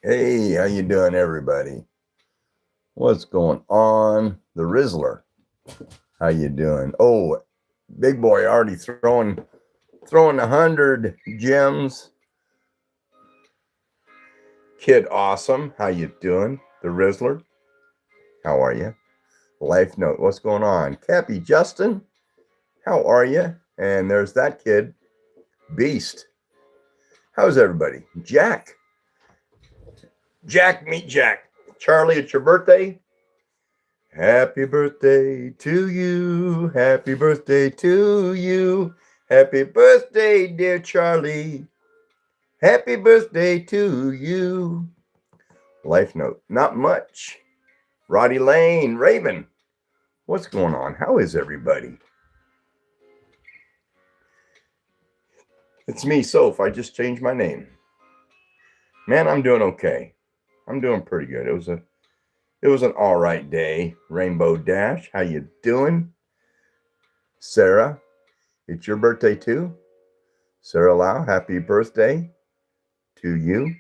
Hey, how you doing, everybody? What's going on? The Rizzler, how you doing? Oh, big boy, already throwing 100 gems. Kid, awesome. How you doing? The Rizzler, how are you? Life note, what's going on? Cappy Justin, how are you? And there's that kid, Beast. How's everybody? Jack, meet Jack. Charlie, it's your birthday. Happy birthday to you. Happy birthday to you. Happy birthday, dear Charlie. Happy birthday to you. Life note, not much. Roddy Lane, Raven, what's going on? How is everybody? It's me, Soph. I just changed my name. Man, I'm doing okay. I'm doing pretty good. It was an all right day. Rainbow Dash, how you doing? Sarah, it's your birthday too. Sarah Lau, happy birthday to you.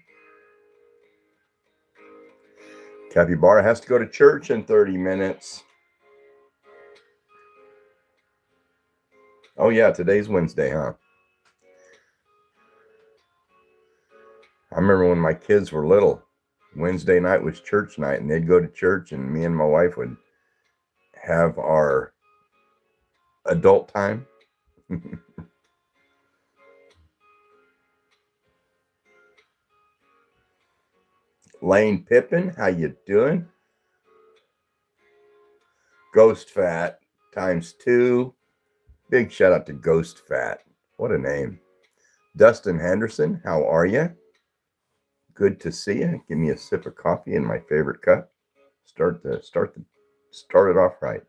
Capybara has to go to church in 30 minutes. Oh, yeah, today's Wednesday, huh? I remember when my kids were little, Wednesday night was church night, and they'd go to church, and me and my wife would have our adult time. Lane Pippin, how you doing? Ghost Fat times 2. Big shout out to Ghost Fat. What a name. Dustin Henderson, how are you? Good to see you. Give me a sip of coffee in my favorite cup. Start it off right.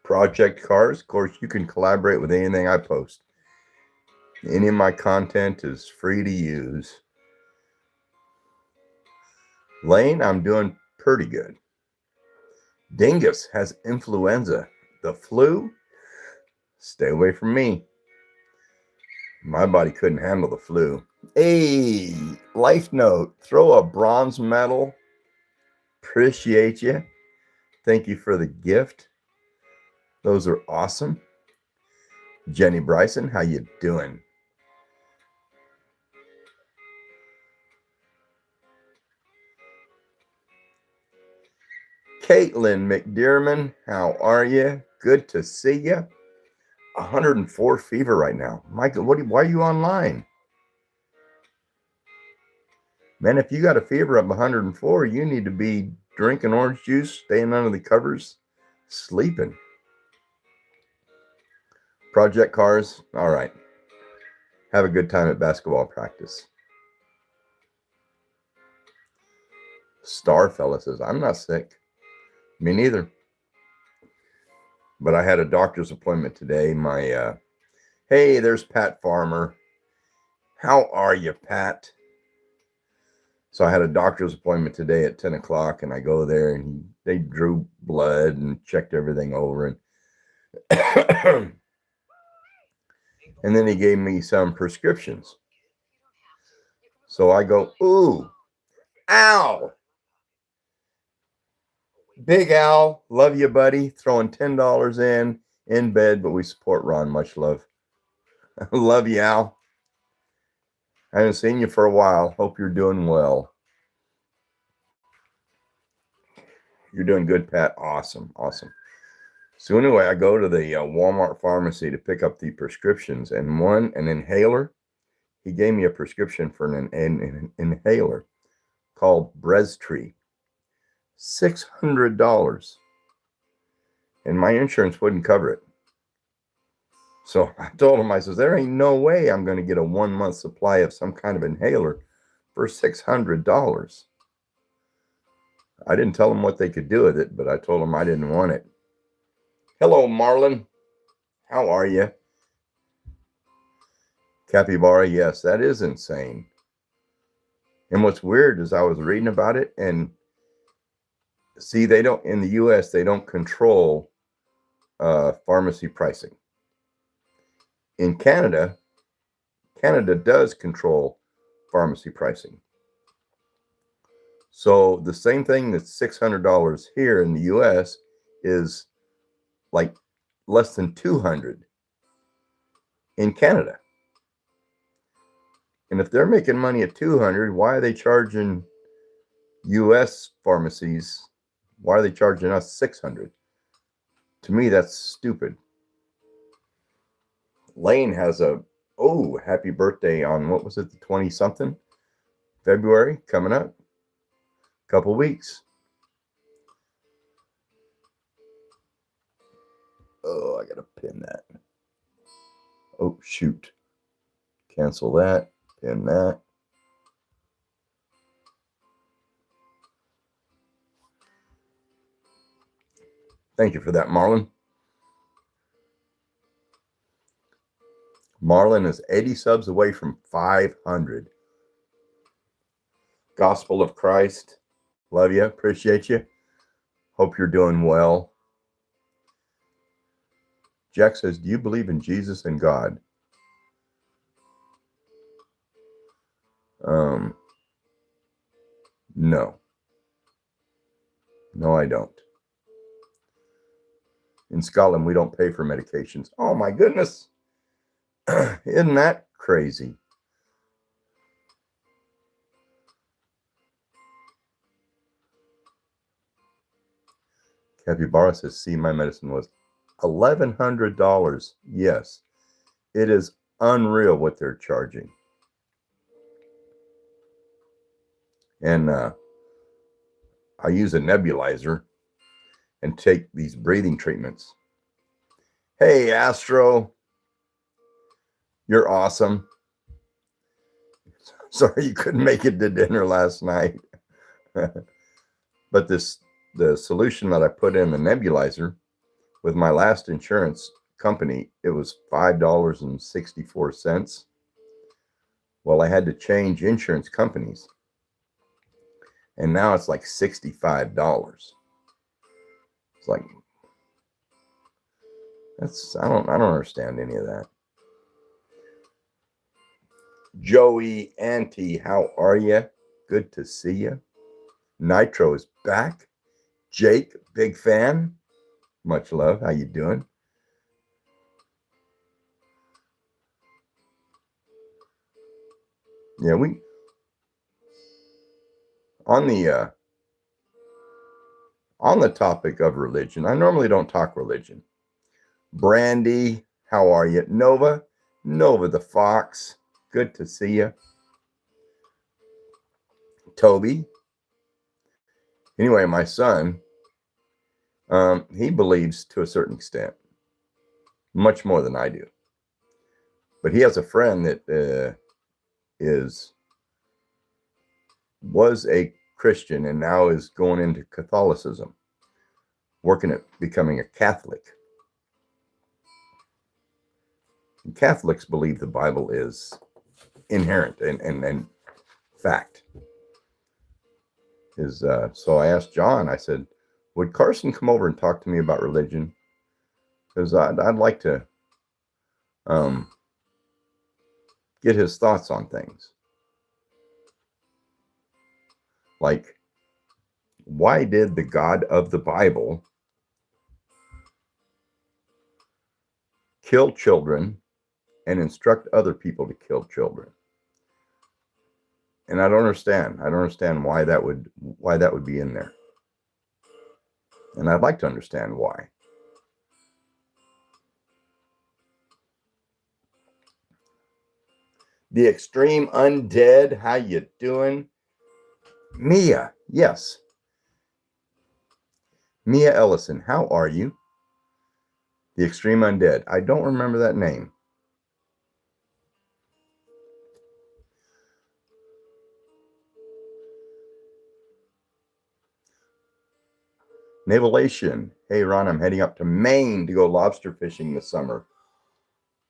Project Cars, of course, you can collaborate with anything I post. Any of my content is free to use. Lane, I'm doing pretty good. Dingus has influenza. The flu? Stay away from me. My body couldn't handle the flu. Hey, life note, throw a bronze medal. Appreciate you. Thank you for the gift. Those are awesome. Jenny Bryson, how you doing? Caitlin McDearman, how are you? Good to see you. 104 fever right now. Michael, why are you online? Man, if you got a fever of 104, you need to be drinking orange juice, staying under the covers, sleeping. Project Cars, all right. Have a good time at basketball practice. Starfella says, I'm not sick. Me neither. But I had a doctor's appointment today. Hey, there's Pat Farmer. How are you, Pat? So I had a doctor's appointment today at 10 o'clock, and I go there, and they drew blood and checked everything over, and and then he gave me some prescriptions. So I go, ooh, ow. Big Al, love you, buddy. Throwing $10 in bed, but we support Ron. Much love. Love you, Al. I haven't seen you for a while. Hope you're doing well. You're doing good, Pat. Awesome. So anyway, I go to the Walmart pharmacy to pick up the prescriptions, and an inhaler. He gave me a prescription for an inhaler called Breztree. $600. And my insurance wouldn't cover it. So I told him, I says, there ain't no way I'm going to get a 1 month supply of some kind of inhaler for $600. I didn't tell them what they could do with it, but I told them I didn't want it. Hello, Marlon. How are you? Capybara, yes, that is insane. And what's weird is I was reading about it, and see, they don't, in the US, they don't control pharmacy pricing. In Canada, Canada does control pharmacy pricing. So the same thing that's $600 here in the US is like less than $200 in Canada. And if they're making money at $200, why are they charging US pharmacies? Why are they charging us $600? To me, that's stupid. Lane has happy birthday on, what was it, the 20 something February coming up. Couple weeks. Oh, I gotta pin that. Oh, shoot. Cancel that. Pin that. Thank you for that, Marlon. Marlon is 80 subs away from 500. Gospel of Christ. Love you. Appreciate you. Hope you're doing well. Jack says, do you believe in Jesus and God? No. No, I don't. In Scotland, we don't pay for medications. Oh, my goodness. Isn't that crazy? Capybara says, see, my medicine was $1,100. Yes, it is unreal what they're charging. And I use a nebulizer and take these breathing treatments. Hey, Astro, you're awesome. Sorry you couldn't make it to dinner last night. But the solution that I put in the nebulizer with my last insurance company, it was $5.64. Well, I had to change insurance companies, and now it's like $65. It's like, I don't understand any of that. Joey, Auntie, how are you? Good to see you. Nitro is back. Jake, big fan. Much love. How you doing? Yeah, we on the topic of religion. I normally don't talk religion. Brandy, how are you? Nova the Fox. Good to see you. Toby. Anyway, my son, he believes to a certain extent, much more than I do. But he has a friend that was a Christian and now is going into Catholicism, working at becoming a Catholic. And Catholics believe the Bible is inherent and fact. So I asked John, I said, would Carson come over and talk to me about religion? Because I'd like to get his thoughts on things. Like, why did the God of the Bible kill children and instruct other people to kill children? And I don't understand. I don't understand why that would be in there. And I'd like to understand why. The Extreme Undead, how you doing? Mia, yes. Mia Ellison, how are you? The Extreme Undead. I don't remember that name. Navalation. Hey, Ron, I'm heading up to Maine to go lobster fishing this summer.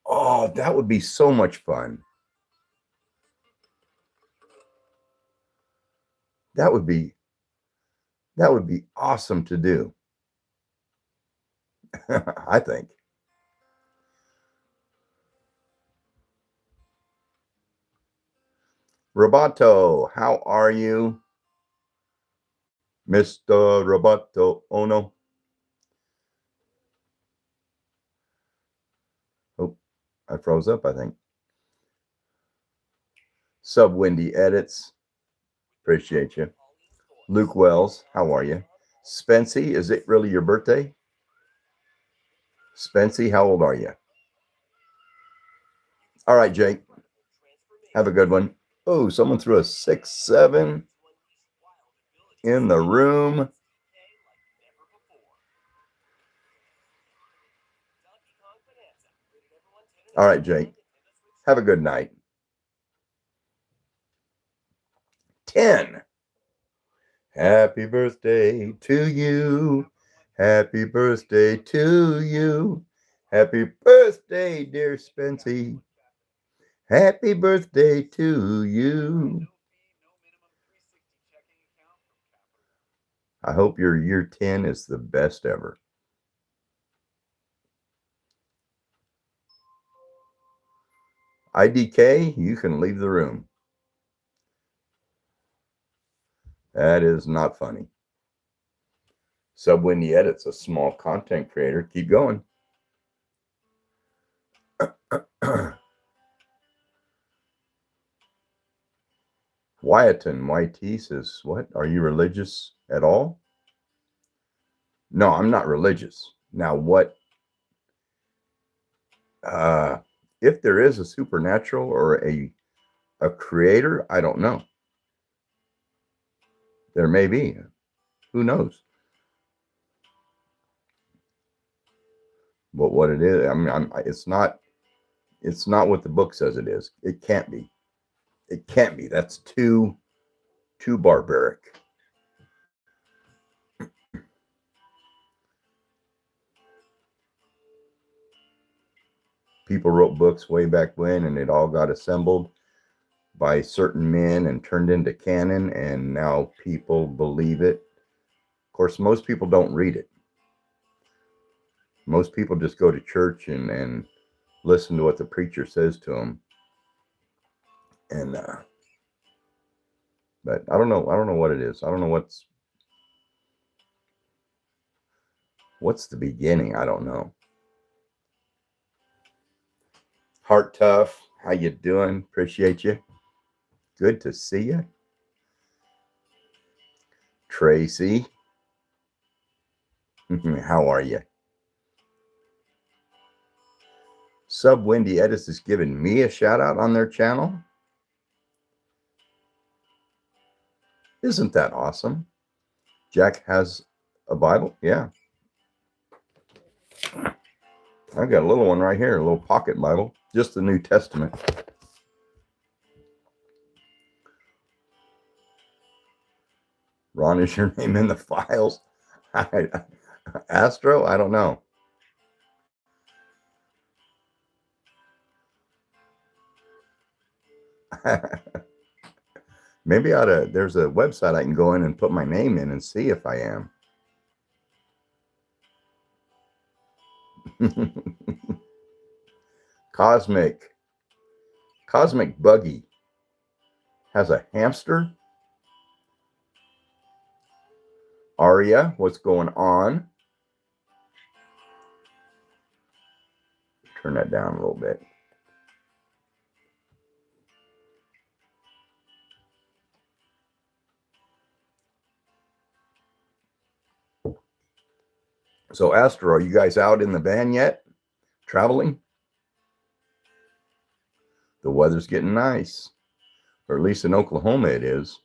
Oh, that would be so much fun. That would be awesome to do. I think. Roboto, how are you, Mr. Roboto? Oh no. Oh, I froze up, I think. Sub Windy Edits. Appreciate you. Luke Wells, how are you? Spency, is it really your birthday? Spency, how old are you? All right, Jake. Have a good one. Oh, someone threw a 6-7 in the room. All right, Jake. Have a good night. 10. Happy birthday to you. Happy birthday to you. Happy birthday, dear Spency. Happy birthday to you. I hope your year 10 is the best ever. IDK, you can leave the room. That is not funny. Subwindy Edits, a small content creator. Keep going. Wyatt YT says, what? Are you religious at all? No, I'm not religious. Now, what? If there is a supernatural or a creator, I don't know. There may be. Who knows? But what it is, I mean, it's not what the book says it is. It can't be. It can't be. That's too barbaric. People wrote books way back when, and it all got assembled by certain men and turned into canon, and now people believe it. Of course, most people don't read it. Most people just go to church and listen to what the preacher says to them. And but I don't know what it is. I don't know what's the beginning. I don't know. Heart Tough, how you doing? Appreciate you. Good to see you. Tracy, how are you? Sub Windy Edis is giving me a shout out on their channel. Isn't that awesome? Jack has a Bible? Yeah. I've got a little one right here, a little pocket Bible, just the New Testament. Ron, is your name in the files? Astro? I don't know. Maybe there's a website I can go in and put my name in and see if I am. Cosmic Buggy has a hamster. Aria, what's going on? Turn that down a little bit. So, Astro, are you guys out in the van yet? Traveling? The weather's getting nice, or at least in Oklahoma it is.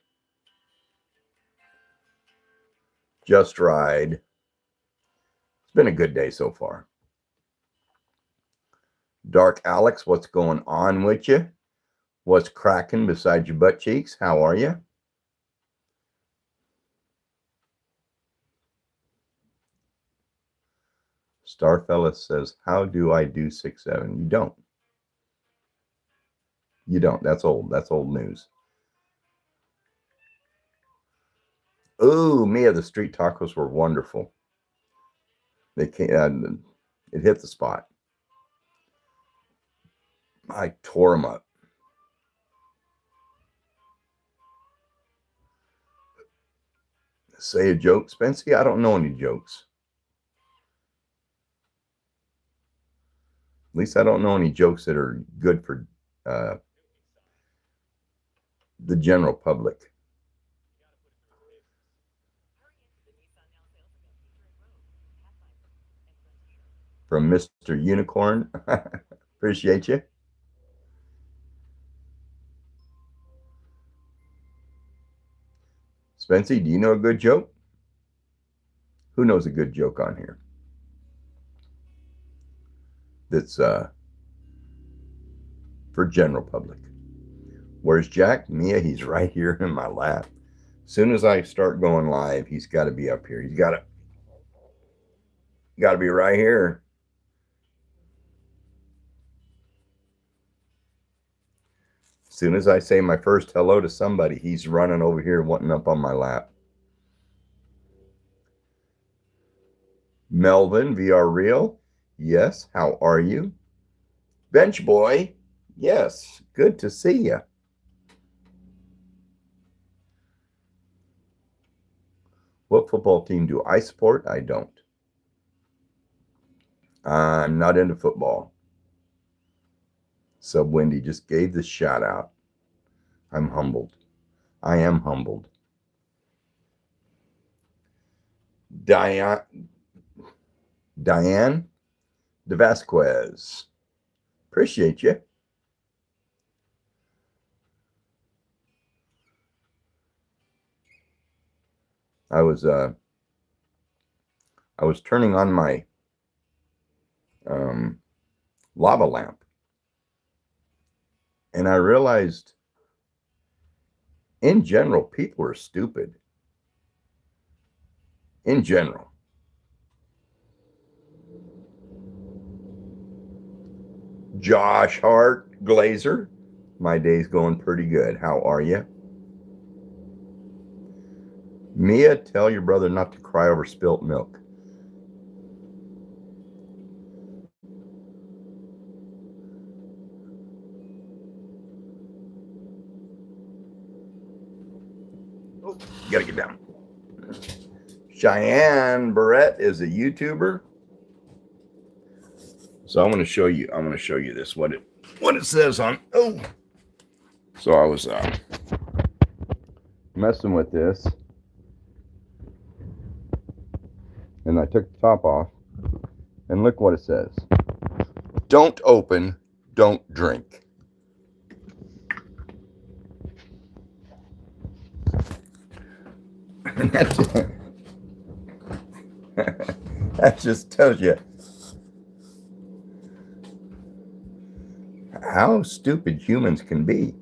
Just ride. It's been a good day so far. Dark Alex, what's going on with you? What's cracking beside your butt cheeks? How are you? Starfella says, how do I do 6-7? You don't. You don't. That's old. That's old news. Oh, Mia, the street tacos were wonderful. They can't. It hit the spot. I tore them up. Say a joke, Spency? I don't know any jokes. At least I don't know any jokes that are good for uh, the general public. From Mr. Unicorn. Appreciate you. Spency, do you know a good joke? Who knows a good joke on here? That's for general public. Where's Jack? Mia, he's right here in my lap. As soon as I start going live, he's got to be up here. He's got to be right here. As soon as I say my first hello to somebody, he's running over here wanting up on my lap. Melvin, VR Real. Yes, how are you? Bench Boy. Yes, good to see you. What football team do I support? I don't. I'm not into football. Sub Wendy just gave the shout out. I'm humbled. I am humbled. Diane De Vasquez. Appreciate you. I was turning on my lava lamp, and I realized in general people are stupid. In general. Josh Hart Glazer, my day's going pretty good. How are you? Mia, tell your brother not to cry over spilt milk. Oh, you gotta get down. Cheyenne Barrett is a YouTuber. So I'm going to show you this, what it says on. Oh, so I was messing with this, and I took the top off, and look what it says: don't open, don't drink. That just tells you how stupid humans can be.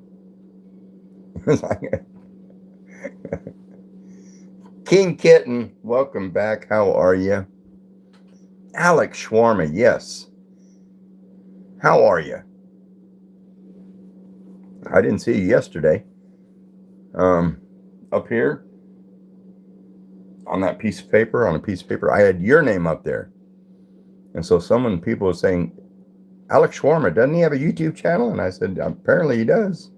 King Kitten, welcome back. How are you? Alex Schwarma, yes. How are you? I didn't see you yesterday. Up here on that piece of paper, I had your name up there. And so people were saying, Alex Schwarma, doesn't he have a YouTube channel? And I said, apparently he does.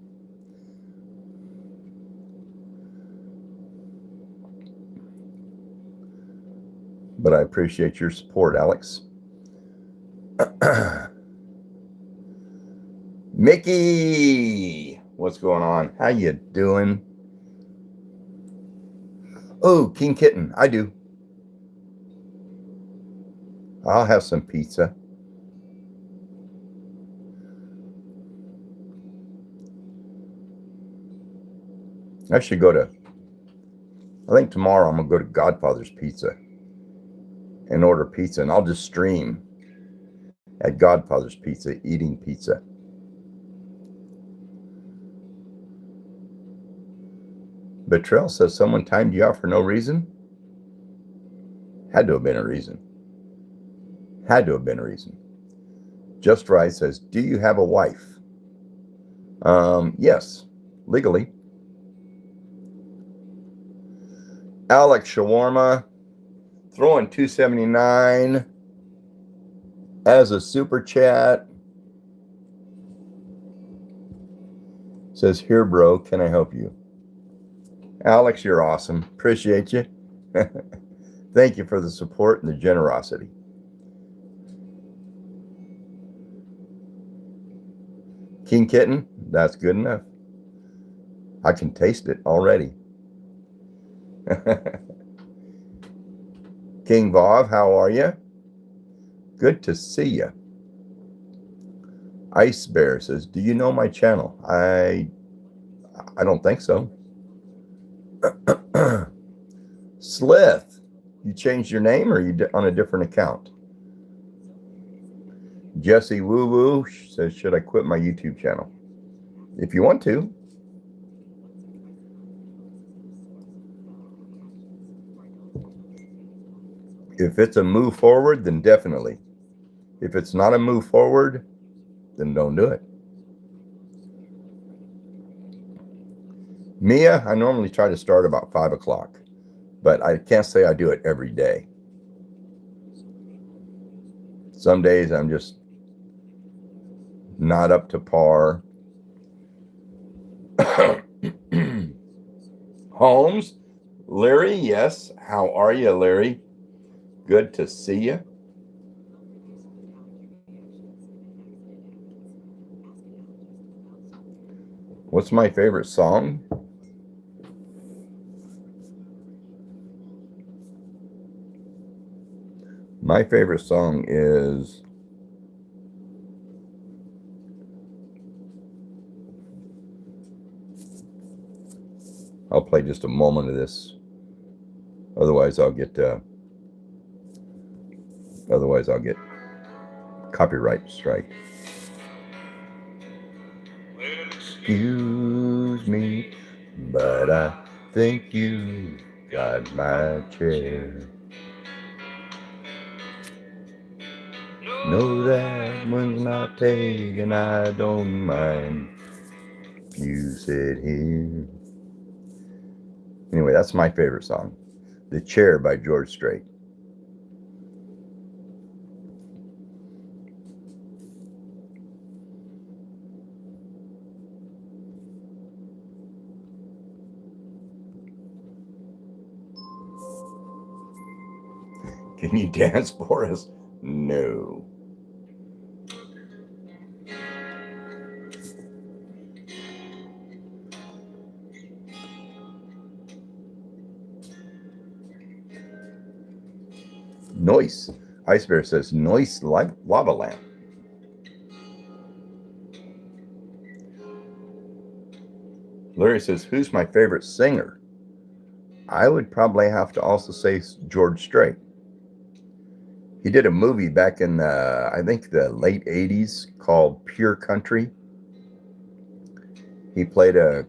But I appreciate your support, Alex. Mickey, what's going on? How you doing? Oh, King Kitten, I do. I'll have some pizza. I should I think tomorrow I'm going to go to Godfather's Pizza and order pizza, and I'll just stream at Godfather's Pizza eating pizza. Betrell says someone timed you out for no reason. Had to have been a reason. Just Right says, do you have a wife? Yes, legally. Alex Shawarma throwing $2.79 as a super chat. Says, here, bro, can I help you? Alex, you're awesome. Appreciate you. Thank you for the support and the generosity. King Kitten, that's good enough. I can taste it already. King Bob, how are you? Good to see you. Ice Bear says, do you know my channel? I don't think so. Slith, you changed your name or you on a different account? Jesse Woo Woo says, should I quit my YouTube channel? If you want to. If it's a move forward, then definitely. If it's not a move forward, then don't do it. Mia, I normally try to start about 5 o'clock, but I can't say I do it every day. Some days I'm just not up to par. Holmes, Larry, yes. How are you, Larry? Good to see you. What's my favorite song? My favorite song is I'll play just a moment of this. Otherwise I'll get copyright strike. Excuse me, but I think you got my chair. No, that one's not taken, I don't mind if you sit here. Anyway, that's my favorite song. The Chair by George Strait. Can you dance for us? No. Noise. Ice Bear says, noise like lava lamp. Larry says, who's my favorite singer? I would probably have to also say George Strait. He did a movie back in, I think, the late 80s called Pure Country. He played a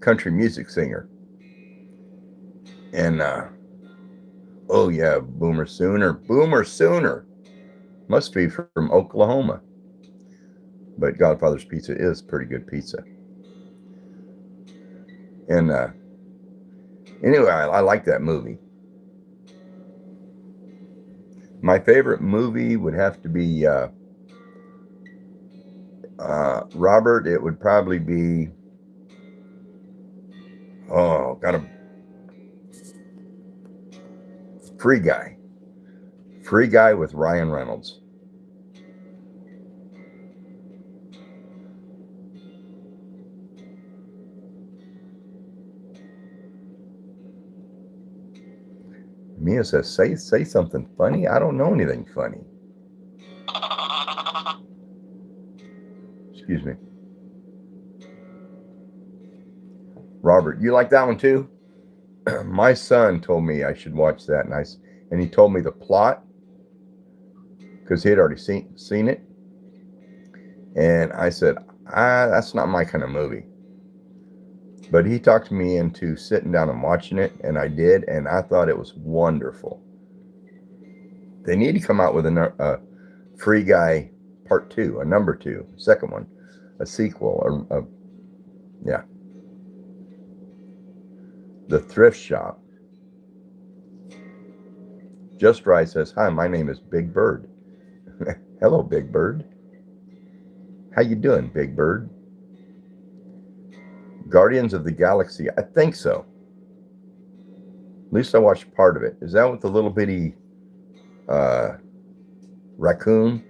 country music singer. And, oh yeah, Boomer Sooner. Must be from Oklahoma. But Godfather's Pizza is pretty good pizza. And anyway, I like that movie. My favorite movie would have to be Robert. It would probably be Free Guy with Ryan Reynolds. Mia says, say something funny. I don't know anything funny. Excuse me. Robert, you like that one too? My son told me I should watch that, and he told me the plot because he had already seen it. And I said, that's not my kind of movie. But he talked me into sitting down and watching it, and I did, and I thought it was wonderful. They need to come out with a Free Guy Part 2, a number 2, second one, a sequel, yeah. The Thrift Shop. Just Right says, hi, my name is Big Bird. Hello, Big Bird. How you doing, Big Bird? Guardians of the Galaxy. I think so. At least I watched part of it. Is that with the little bitty raccoon?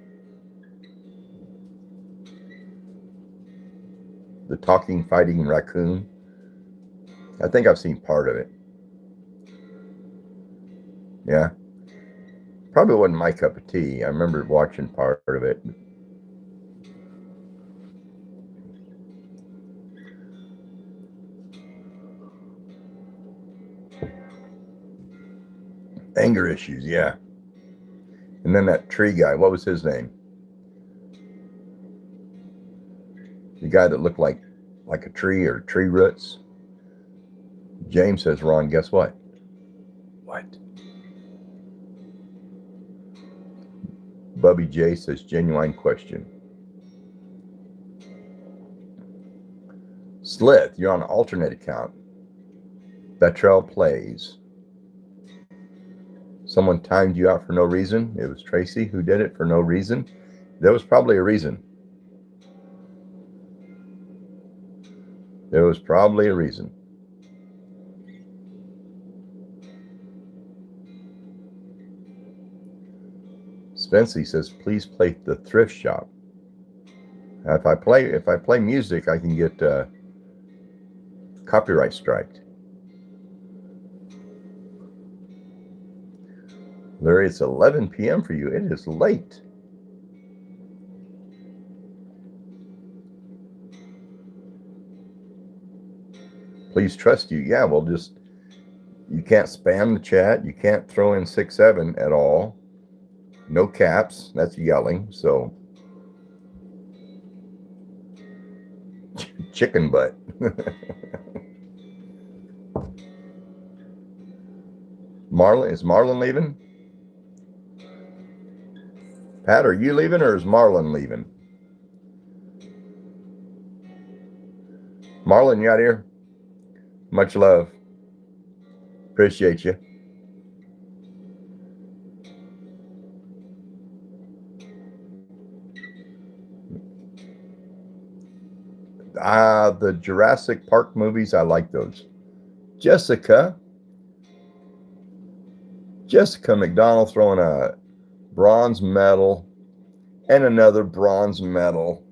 The talking, fighting raccoon? I think I've seen part of it. Yeah. Probably wasn't my cup of tea. I remember watching part of it. Anger issues, yeah. And then that tree guy, what was his name? The guy that looked like a tree or tree roots. James says, Ron, guess what? What? Bubby J says, genuine question. Slith, you're on an alternate account. Betrell plays. Someone timed you out for no reason. It was Tracy who did it for no reason. There was probably a reason. There was probably a reason. Spency says, please play the thrift shop. If I play music, I can get copyright striked. Larry, it's 11 p.m. for you. It is late. Please trust you. Yeah, well, just, you can't spam the chat. You can't throw in 6-7 at all. No caps. That's yelling. So, chicken butt. Is Marlon leaving? Pat, are you leaving or is Marlon leaving? Marlon, you out here? Much love. Appreciate you. The Jurassic Park movies, I like those. Jessica McDonald throwing a bronze medal and another bronze medal.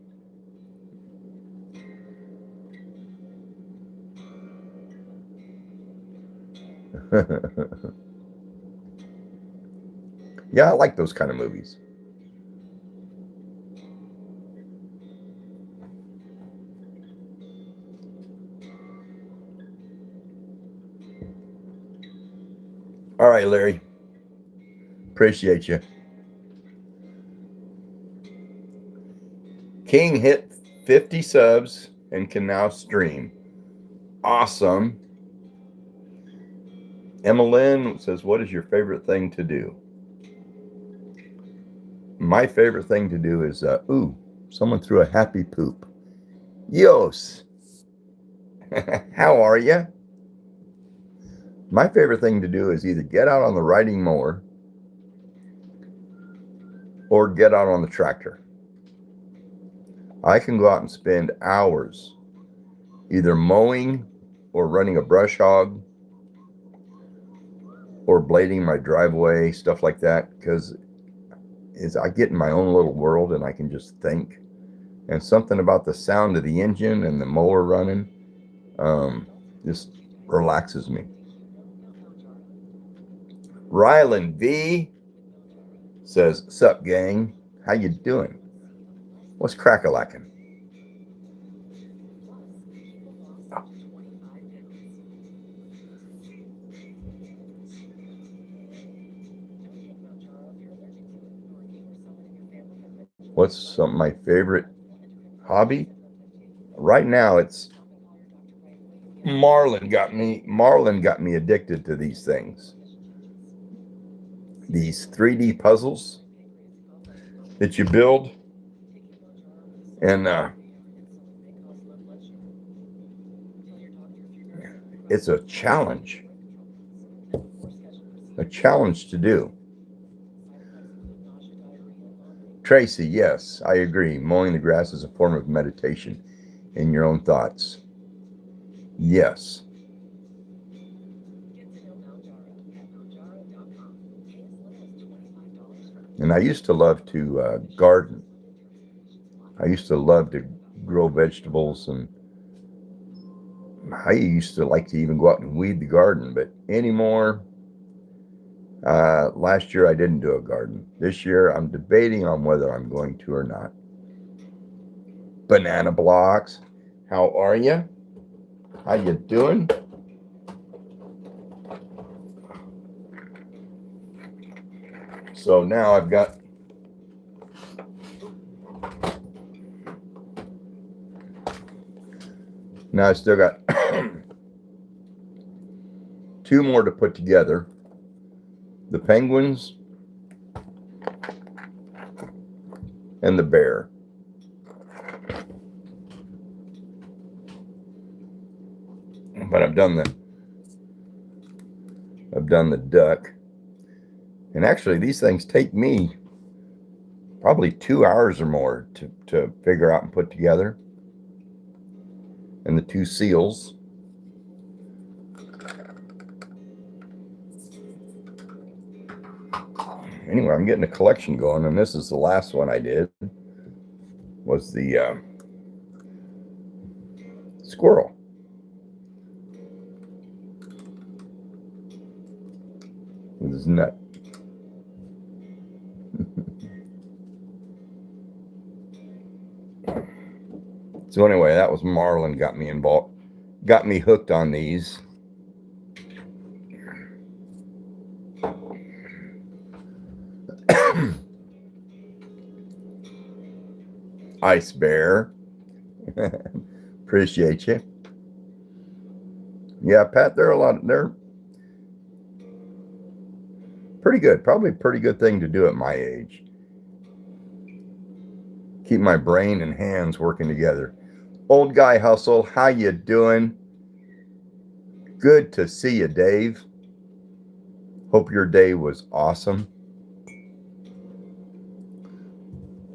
Yeah, I like those kind of movies. All right, Larry. Appreciate you. King hit 50 subs and can now stream. Awesome. Emmeline says, what is your favorite thing to do? My favorite thing to do is, someone threw a happy poop. Yos. How are you? My favorite thing to do is either get out on the riding mower or get out on the tractor. I can go out and spend hours either mowing or running a brush hog or blading my driveway, stuff like that, because I get in my own little world and I can just think. And something about the sound of the engine and the mower running just relaxes me. Rylan V says, sup gang, how you doing? What's crack-a-lackin'? What's my favorite hobby? Right now it's Marlon got me addicted to these things. These 3D puzzles that you build, and it's a challenge to do. Tracy, yes, I agree. Mowing the grass is a form of meditation in your own thoughts. Yes. And I used to love to garden. I used to love to grow vegetables, and I used to like to even go out and weed the garden. But anymore, last year I didn't do a garden. This year I'm debating on whether I'm going to or not. Banana blocks, how are you? How you doing? So now I still got two more to put together. The penguins and the bear. But I've done the duck. And actually these things take me probably 2 hours or more to figure out and put together. And the two seals. Anyway, I'm getting a collection going, and this is the last one I did. Was the squirrel. With his nut. So anyway, that was Marlin got me involved, got me hooked on these. Ice Bear. Appreciate you. Yeah, Pat, they're pretty good. Probably a pretty good thing to do at my age. Keep my brain and hands working together. Old Guy Hustle, how you doing? Good to see you, Dave. Hope your day was awesome.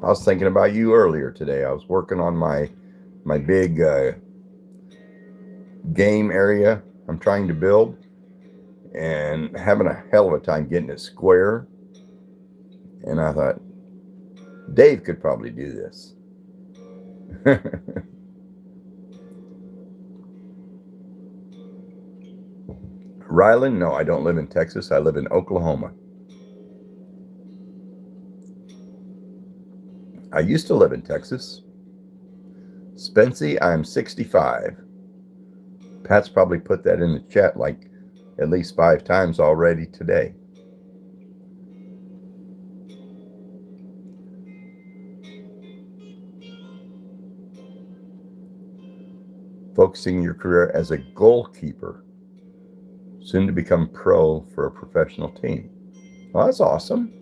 I was thinking about you earlier today. I was working on my big game area I'm trying to build, and having a hell of a time getting it square. And I thought, Dave could probably do this. Rylan, no, I don't live in Texas. I live in Oklahoma. I used to live in Texas. Spency, I'm 65. Pat's probably put that in the chat like at least 5 times already today. Focusing your career as a goalkeeper, soon to become pro for a professional team. Well, that's awesome.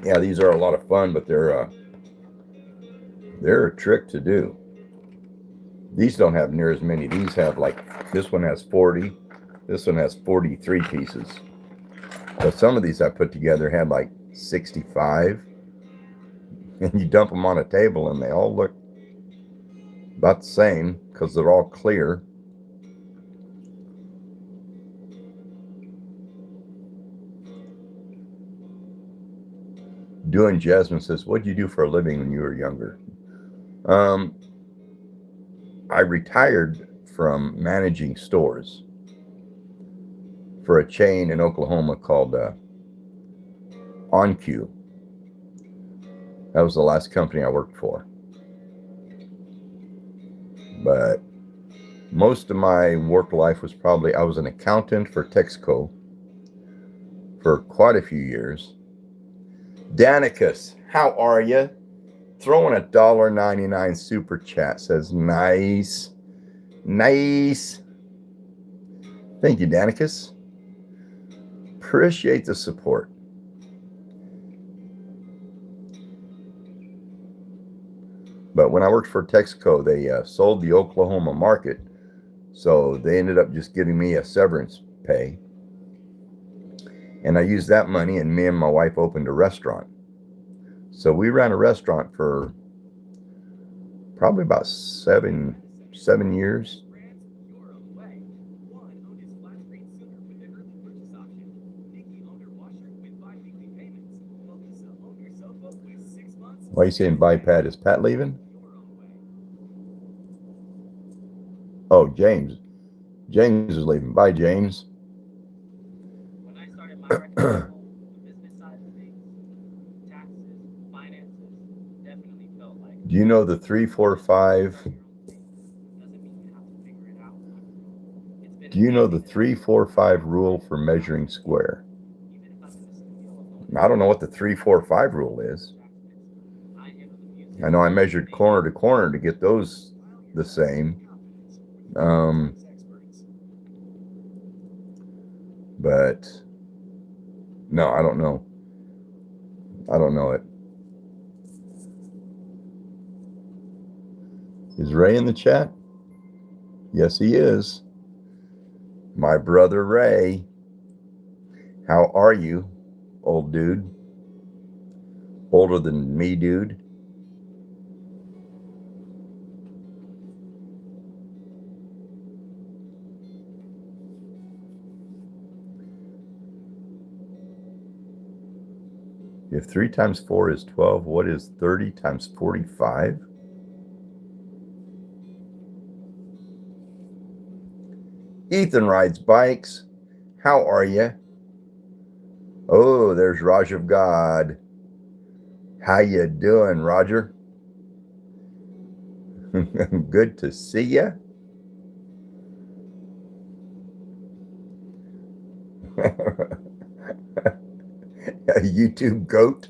Yeah, these are a lot of fun, but they're a trick to do. These don't have near as many. These have this one has 40. This one has 43 pieces. But some of these I put together had like 65. And you dump them on a table and they all look about the same because they're all clear. Doing Jasmine says, what'd you do for a living when you were younger? I retired from managing stores for a chain in Oklahoma called On Cue. That was the last company I worked for. But most of my work life was I was an accountant for Texaco for quite a few years. Danicus, how are you? Throwing a $1.99 super chat, says nice. Nice. Thank you, Danicus. Appreciate the support. But when I worked for Texaco, they sold the Oklahoma market So they ended up just giving me a severance pay. And I used that money, and me and my wife opened a restaurant. So we ran a restaurant for probably about seven years. Why are you saying bye, Pat? Is Pat leaving? Oh, James. James is leaving. Bye, James. Do you know the 345? Do you know the 345 rule for measuring square? I don't know what the 345 rule is. I know I measured corner to corner to get those the same. But no, I don't know. I don't know it. Is Ray in the chat? Yes, he is. My brother Ray. How are you, old dude? Older than me, dude. If 3 times 4 is 12, what is 30 times 45? Ethan rides bikes. How are you? Oh, there's Raj of God. How you doing, Roger? Good to see ya. A YouTube goat.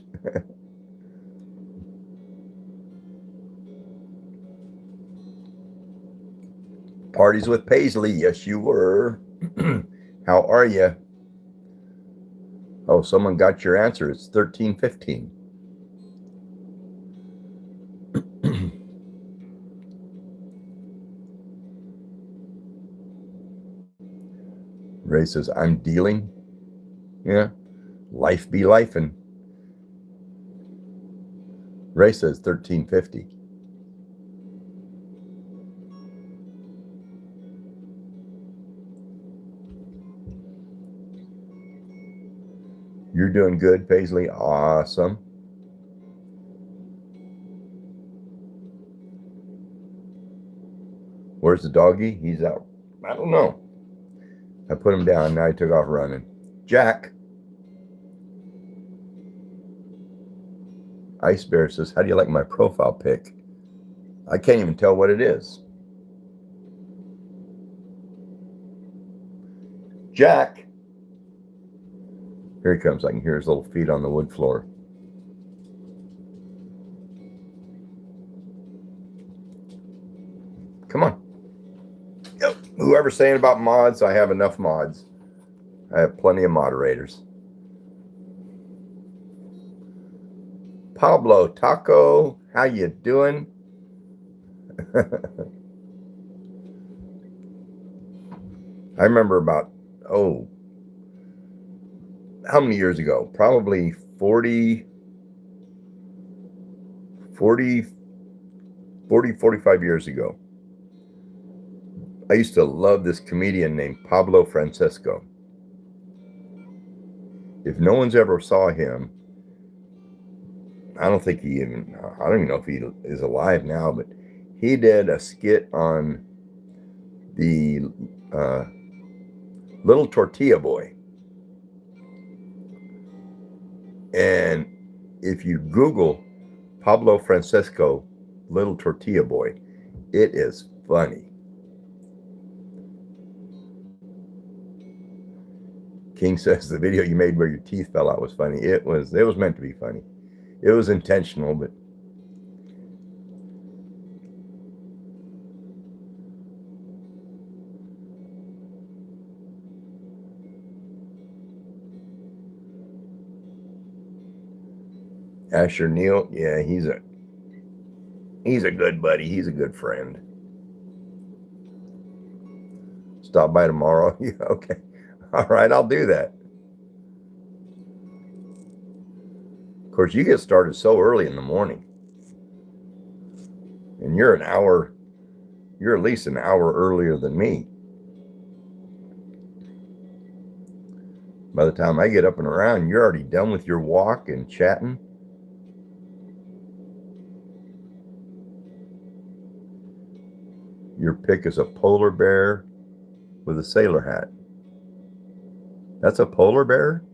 Parties with Paisley. Yes, you were. How are you? Oh, someone got your answer. It's 1315. Ray says, I'm dealing. Yeah. Life be lifing. Ray says 1350. You're doing good, Paisley. Awesome. Where's the doggy? He's out. I don't know. I put him down. Now he took off running. Jack. Ice Bear says, how do you like my profile pic? I can't even tell what it is. Jack. Here he comes. I can hear his little feet on the wood floor. Come on. Yep. Whoever's saying about mods, I have enough mods. I have plenty of moderators. Pablo Taco, how you doing? I remember about, how many years ago? Probably 45 years ago. I used to love this comedian named Pablo Francesco. If no one's ever saw him, I don't even know if he is alive now, but he did a skit on the Little Tortilla Boy. And if you Google Pablo Francesco, Little Tortilla Boy, it is funny. King says the video you made where your teeth fell out was funny. It was meant to be funny. It was intentional, but Asher Neal, yeah, he's a good buddy. He's a good friend. Stop by tomorrow. Yeah, okay. All right, I'll do that. Of course, you get started so early in the morning. And you're at least an hour earlier than me. By the time I get up and around, you're already done with your walk and chatting. Your pick is a polar bear with a sailor hat. That's a polar bear?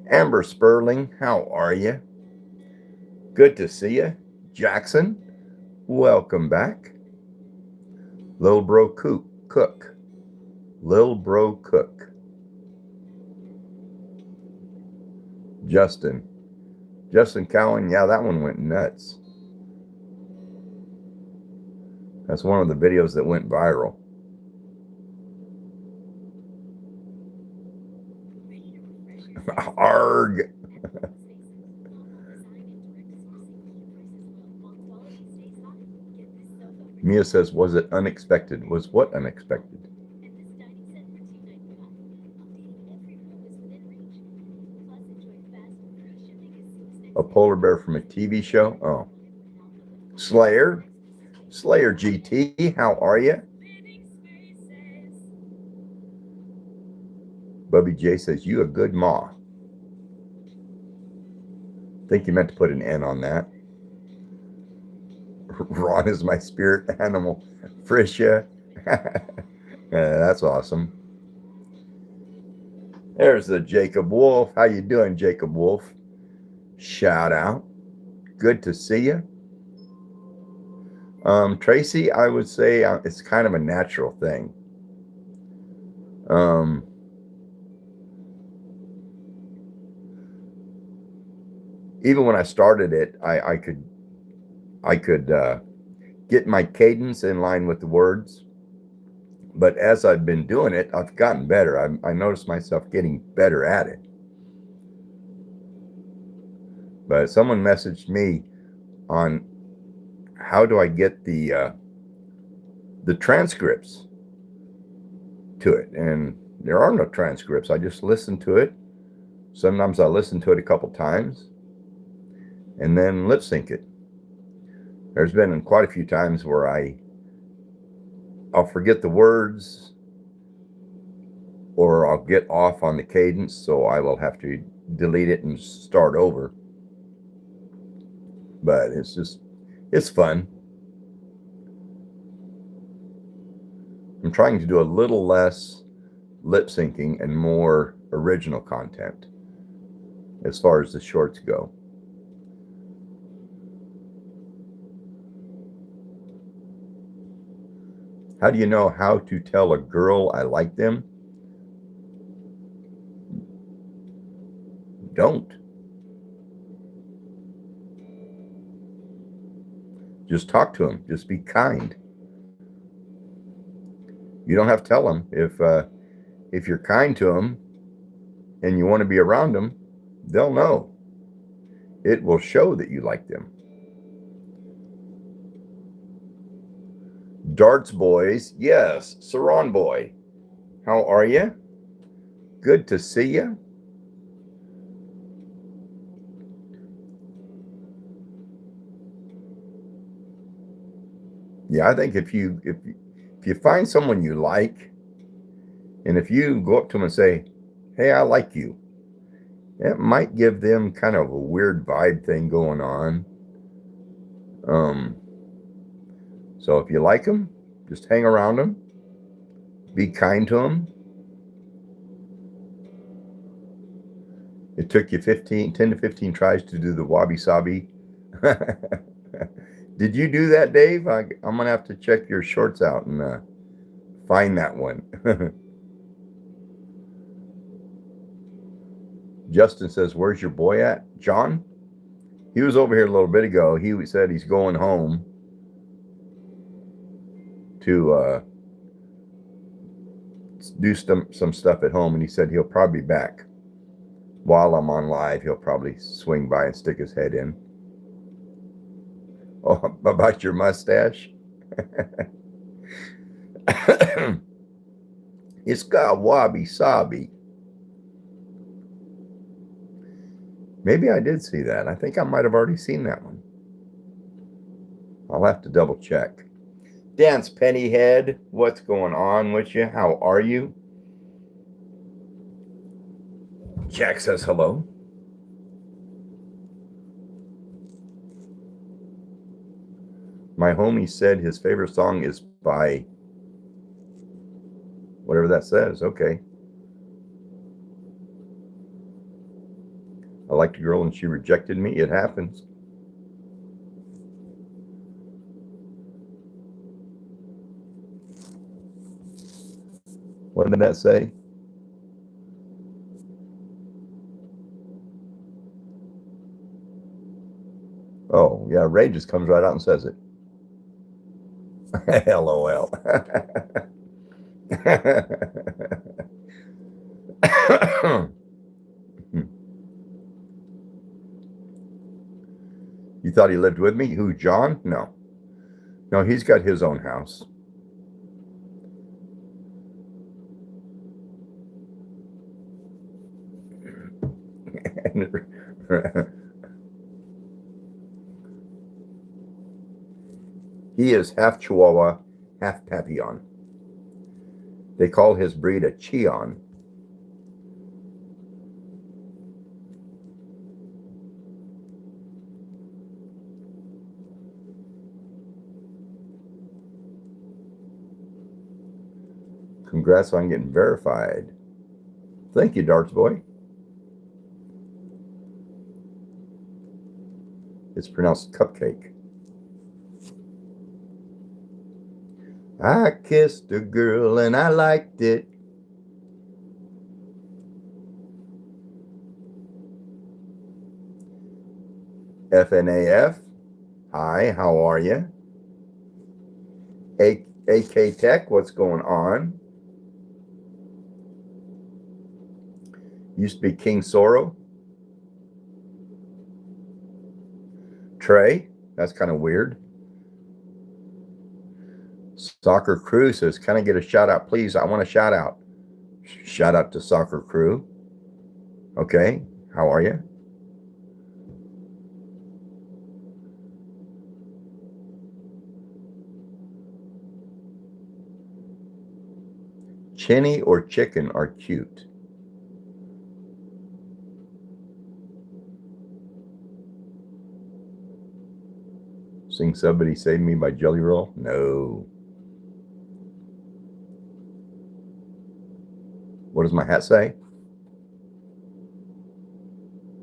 Amber Sperling, how are you? Good to see you. Jackson, welcome back. Lil Bro Cook. Lil Bro Cook. Justin Cowan, yeah, that one went nuts. That's one of the videos that went viral. Arg. Mia says, was it unexpected? Was what unexpected? A polar bear from a TV show? Oh. Slayer GT, how are you? Bubby J says, you a good ma. I think you meant to put an N on that. Ron is my spirit animal. Frisha. That's awesome. There's the Jacob Wolf. How you doing, Jacob Wolf? Shout out. Good to see you. Tracy, I would say it's kind of a natural thing. Even when I started it, I could get my cadence in line with the words. But as I've been doing it, I've gotten better. I noticed myself getting better at it. But someone messaged me on how do I get the transcripts to it, and there are no transcripts. I just listen to it. Sometimes I listen to it a couple times and then lip sync it. There's been quite a few times where I'll forget the words or I'll get off on the cadence, so I will have to delete it and start over. But it's fun. I'm trying to do a little less lip syncing and more original content as far as the shorts go. How do you know how to tell a girl I like them? Don't. Just talk to them. Just be kind. You don't have to tell them. If you're kind to them and you want to be around them, they'll know. It will show that you like them. Darts boys, yes. Saran boy, how are you? Good to see you. Yeah, I think if you find someone you like, and if you go up to them and say, "Hey, I like you," it might give them kind of a weird vibe thing going on. So if you like them, just hang around them, be kind to them. It took you 10 to 15 tries to do the wabi-sabi. Did you do that, Dave? I'm going to have to check your shorts out and find that one. Justin says, where's your boy at? John? He was over here a little bit ago. He said he's going home to do some stuff at home, and he said he'll probably be back. While I'm on live, he'll probably swing by and stick his head in. Oh, about your mustache? It's got wabi sabi. Maybe I did see that. I think I might have already seen that one. I'll have to double check. Dance Pennyhead, what's going on with you? How are you? Jack says hello. My homie said his favorite song is by whatever that says. Okay. I liked a girl and she rejected me. It happens. What did that say? Oh, yeah, Ray just comes right out and says it. LOL. You thought he lived with me? Who, John? No. No, he's got his own house. He is half Chihuahua, half Papillon. They call his breed a Chion. Congrats on getting verified. Thank you, Darts Boy. It's pronounced cupcake. I kissed a girl and I liked it. FNAF. Hi, how are you? AK Tech, what's going on? Used to be King Sorrow. Trey, that's kind of weird. Soccer Crew says, can I get a shout out, please? I want a shout out. Shout out to Soccer Crew. Okay, how are you? Chinny or chicken are cute. Sing Somebody Save Me by Jelly Roll? No. What does my hat say?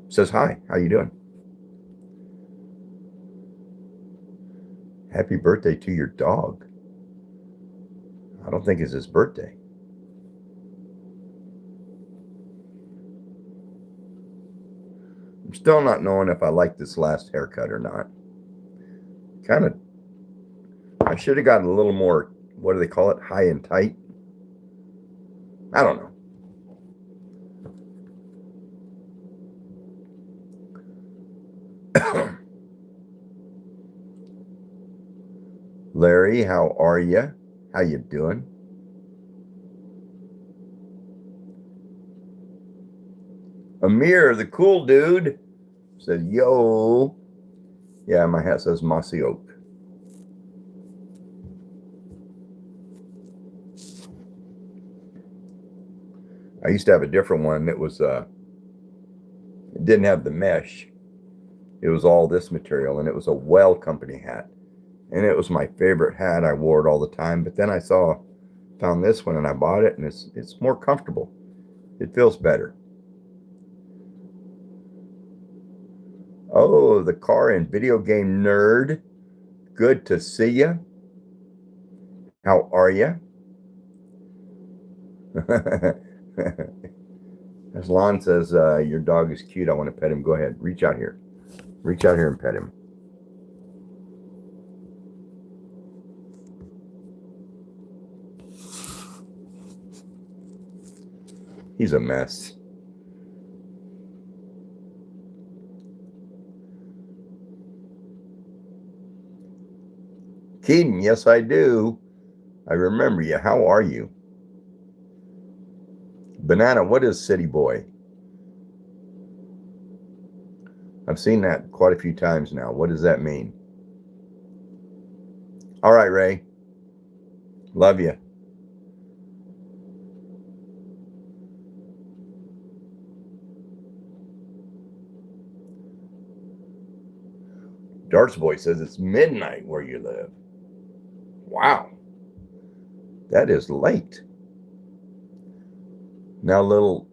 It says hi. How you doing? Happy birthday to your dog. I don't think it's his birthday. I'm still not knowing if I like this last haircut or not. I should have gotten a little more, what do they call it? High and tight. I don't know. Larry, how are you? How you doing? Amir, the cool dude, says, yo. Yeah, my hat says Mossy Oak. I used to have a different one that was, it didn't have the mesh. It was all this material, and it was a Well Company hat. And it was my favorite hat. I wore it all the time. But then I found this one, and I bought it, and it's more comfortable. It feels better. Oh, the car and video game nerd. Good to see you. How are you? As Lon says, your dog is cute. I want to pet him. Go ahead. Reach out here. Reach out here and pet him. He's a mess. Keaton, yes, I do. I remember you. How are you? Banana, what is City Boy? I've seen that quite a few times now. What does that mean? All right, Ray. Love you. Darts Boy says it's midnight where you live. Wow. That is late. Now little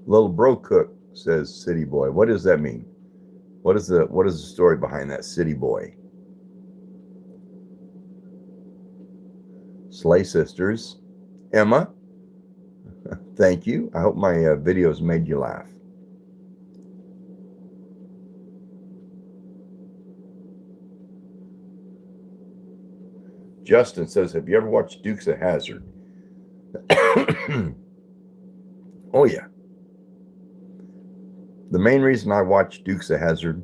bro cook says City Boy. What does that mean? What is the story behind that City Boy? Slay Sisters. Emma, thank you. I hope my videos made you laugh. Justin says, have you ever watched Dukes of Hazzard? Oh, yeah. The main reason I watched Dukes of Hazzard,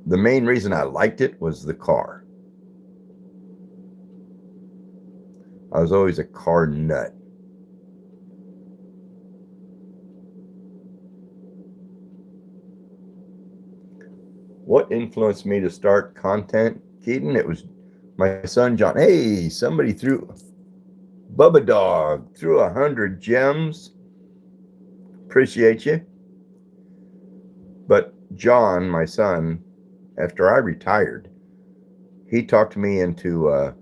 the main reason I liked it was the car. I was always a car nut. What influenced me to start content, Keaton? It was my son, John. Hey, somebody threw, Bubba Dog threw 100 gems. Appreciate you. But John, my son, after I retired, he talked me into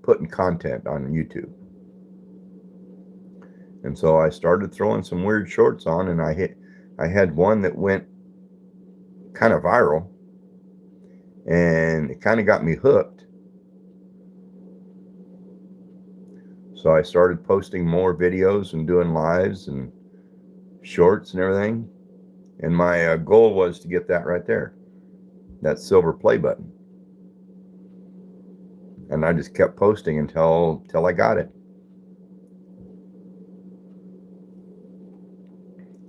putting content on YouTube. And so I started throwing some weird shorts on, and I had one that went kind of viral, and it kind of got me hooked. So I started posting more videos and doing lives and shorts and everything. And my goal was to get that right there, that silver play button. And I just kept posting until I got it.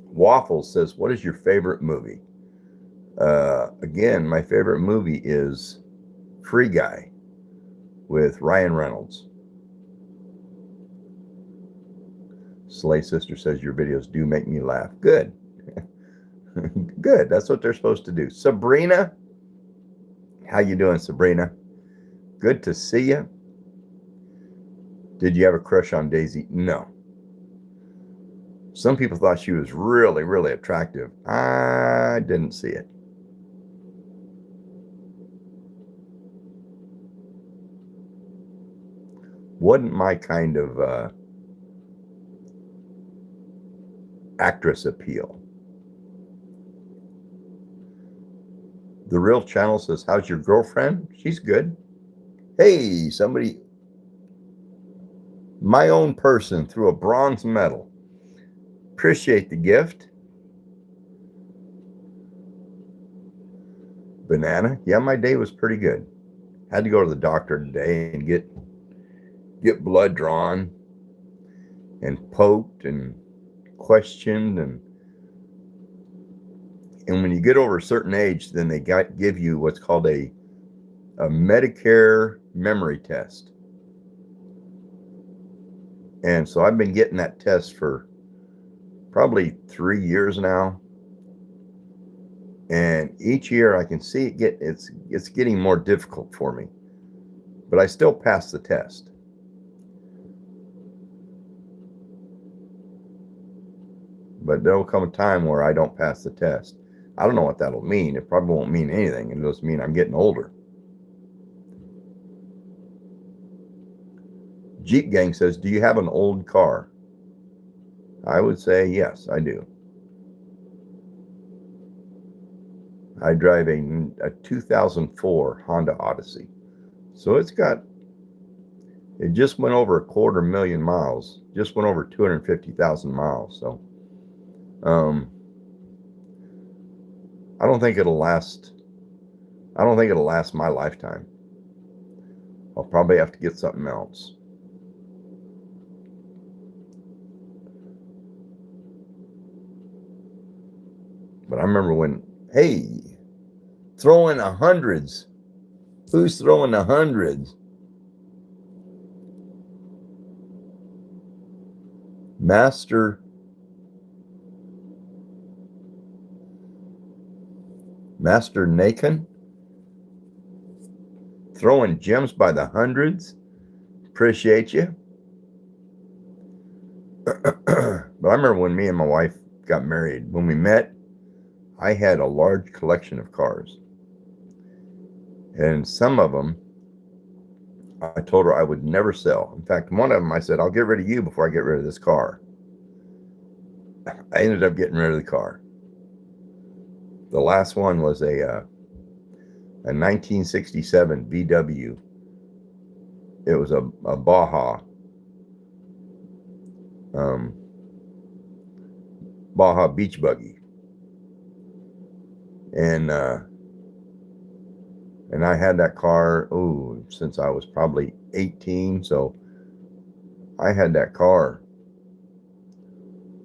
Waffles says, what is your favorite movie? Again, my favorite movie is Free Guy with Ryan Reynolds. Slay Sister says, your videos do make me laugh. Good. Good. That's what they're supposed to do. Sabrina, how you doing, Sabrina? Good to see you. Did you have a crush on Daisy? No. Some people thought she was really, really attractive. I didn't see it. Wasn't my kind of actress appeal. The Real Channel says, how's your girlfriend? She's good. Hey, somebody, my own person threw a bronze medal. Appreciate the gift. Banana. Yeah, my day was pretty good. Had to go to the doctor today and get blood drawn and poked and questioned, and when you get over a certain age, then they give you what's called a Medicare memory test. And so I've been getting that test for probably 3 years now. And each year I can see it's getting more difficult for me. But I still pass the test. But there'll come a time where I don't pass the test. I don't know what that'll mean. It probably won't mean anything. It'll just mean I'm getting older. Jeep Gang says, do you have an old car? I would say yes, I do. I drive a 2004 Honda Odyssey. So it just went over 250,000 miles. Just went over 250,000 miles. So I don't think it'll last my lifetime. I'll probably have to get something else. But I remember when, hey, throwing hundreds. Who's throwing the hundreds? Master Nakin? Throwing gems by the hundreds? Appreciate you. But I remember when me and my wife got married, when we met, I had a large collection of cars. And some of them, I told her I would never sell. In fact, one of them, I said, I'll get rid of you before I get rid of this car. I ended up getting rid of the car. The last one was a 1967 VW. It was a Baja beach buggy. And I had that car, since I was probably 18. So I had that car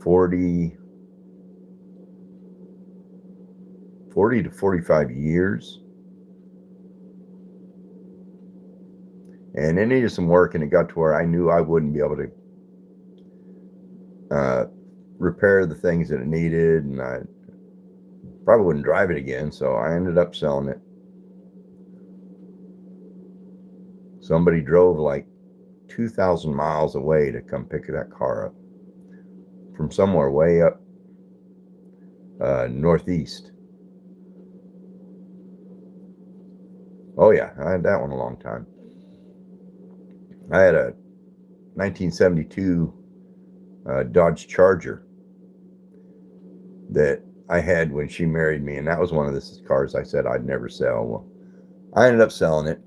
40 to 45 years. And it needed some work, and it got to where I knew I wouldn't be able to repair the things that it needed, and I probably wouldn't drive it again. So I ended up selling it. Somebody drove like 2,000 miles away to come pick that car up from somewhere way up northeast. Oh yeah, I had that one a long time. I had a 1972 Dodge Charger that I had when she married me, and that was one of the cars I said I'd never sell. Well, I ended up selling it.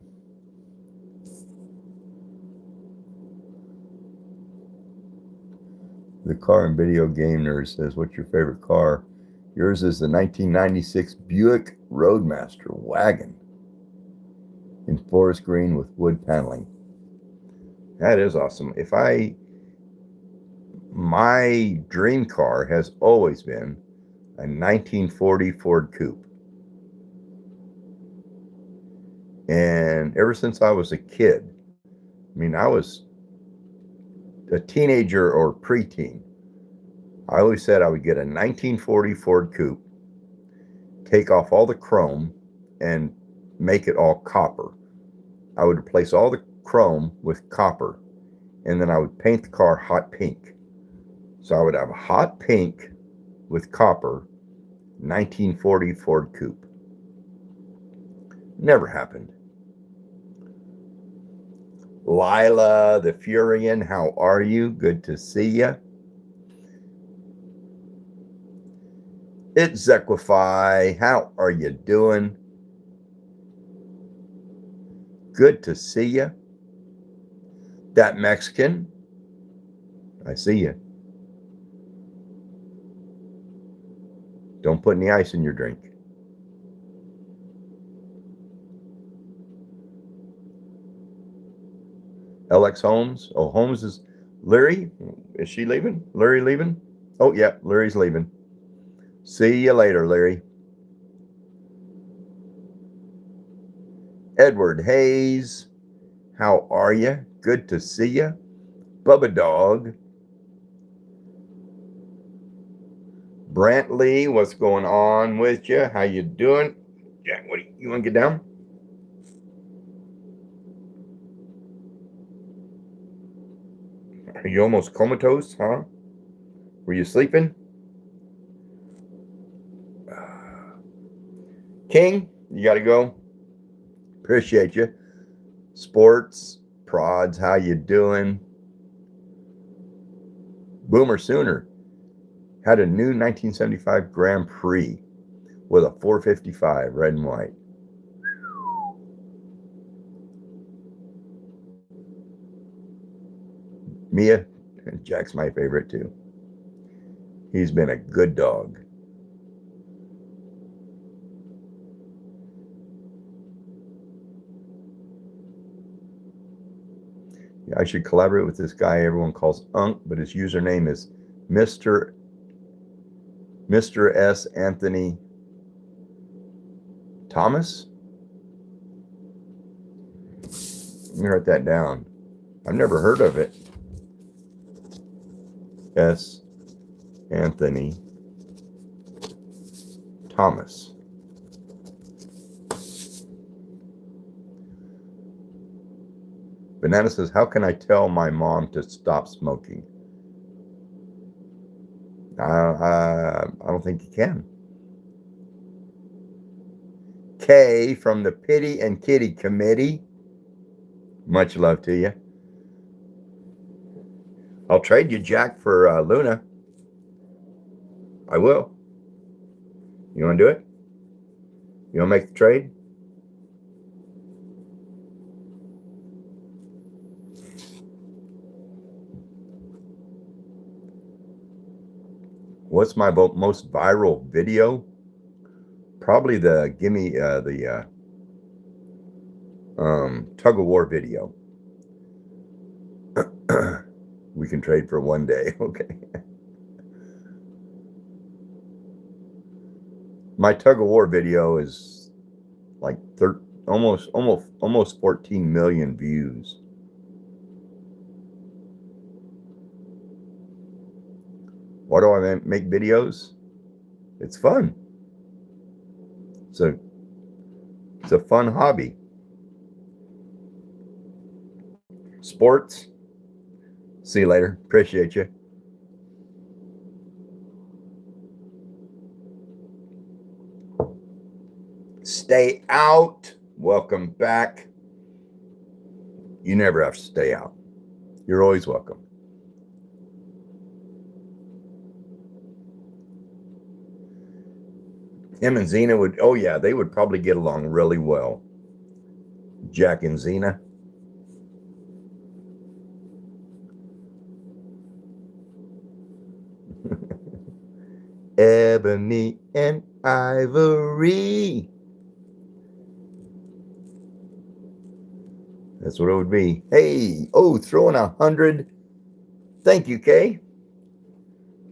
The Car and Video Game Nerd says, what's your favorite car? Yours is the 1996 Buick Roadmaster wagon in forest green with wood paneling. That is awesome. My dream car has always been a 1940 Ford Coupe. And ever since I was a kid, I was a teenager or preteen, I always said I would get a 1940 Ford Coupe, take off all the chrome and make it all copper. I would replace all the chrome with copper, and then I would paint the car hot pink. So I would have a hot pink with copper 1940 Ford Coupe. Never happened. Lila the Furian, how are you? Good to see you. It's Zequify, how are you doing? Good to see you. That Mexican, I see you. Don't put any ice in your drink. LX Holmes. Oh, Holmes is Larry. Is she leaving? Larry leaving? Oh, yeah, Larry's leaving. See you later, Larry. Edward Hayes. How are you? Good to see you. Bubba Dog. Brantley, what's going on with you? How you doing? Jack, what you want to get down? Are you almost comatose, huh? Were you sleeping? King, you got to go. Appreciate you. Sports, Prods, how you doing? Boomer Sooner had a new 1975 Grand Prix with a 455 red and white. Mia, Jack's my favorite too. He's been a good dog. Yeah, I should collaborate with this guy everyone calls Unk, but his username is Mr. S. Anthony Thomas. Let me write that down. I've never heard of it. S. Anthony Thomas. Banana says, how can I tell my mom to stop smoking? I don't think you can. Kay from the Pity and Kitty Committee. Much love to you. I'll trade you Jack for Luna. I will. You want to do it? You want to make the trade? What's my most viral video? Probably the tug of war video. We can trade for one day. Okay. My tug of war video is like almost 14 million views. Why do I make videos? It's fun. It's a fun hobby. Sports. See you later. Appreciate you. Stay out. Welcome back. You never have to stay out. You're always welcome. Him and Zena would, oh yeah, they would probably get along really well. Jack and Zena. Ebony and Ivory. That's what it would be. Hey, oh, throwing 100. Thank you, Kay.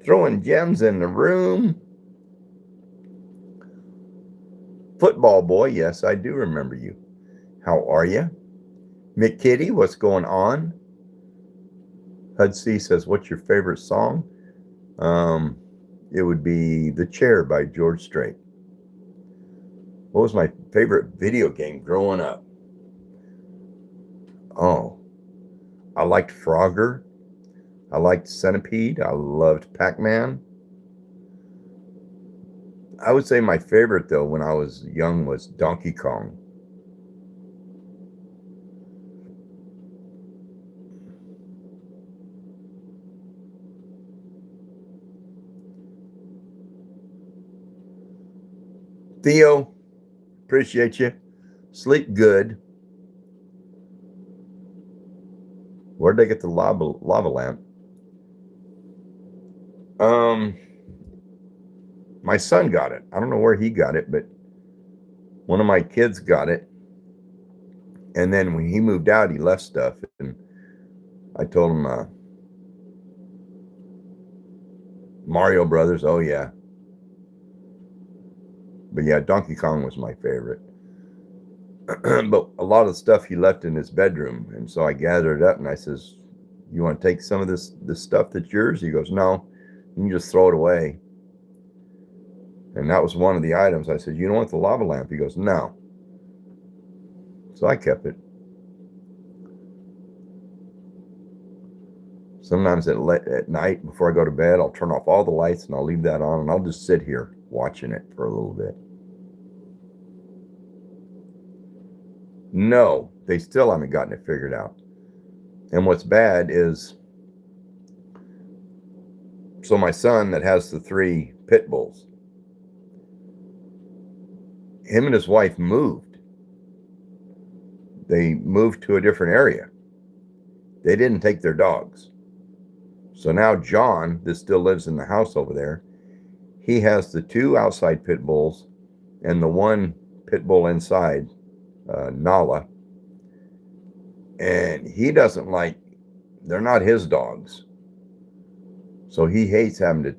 Throwing gems in the room. Football boy, yes, I do remember you. How are you? McKitty, what's going on? Hudsey says, what's your favorite song? It would be The Chair by George Strait. What was my favorite video game growing up? Oh, I liked Frogger. I liked Centipede. I loved Pac-Man. I would say my favorite, though, when I was young was Donkey Kong. Theo, appreciate you. Sleep good. Where'd they get the lava lamp? My son got it. I don't know where he got it, but one of my kids got it. And then when he moved out, he left stuff. And I told him, Mario Brothers, oh yeah. But yeah, Donkey Kong was my favorite. But a lot of the stuff he left in his bedroom. And so I gathered it up and I says, you want to take some of this stuff that's yours? He goes, no, you can just throw it away. And that was one of the items. I said, you don't want the lava lamp? He goes, no. So I kept it. Sometimes at night before I go to bed, I'll turn off all the lights and I'll leave that on and I'll just sit here watching it for a little bit. No, they still haven't gotten it figured out. And what's bad is, so my son that has the 3 pit bulls, him and his wife moved. They moved to a different area. They didn't take their dogs. So now John, that still lives in the house over there, he has the 2 outside pit bulls and the 1 pit bull inside, Nala. And he doesn't like, they're not his dogs. So he hates having to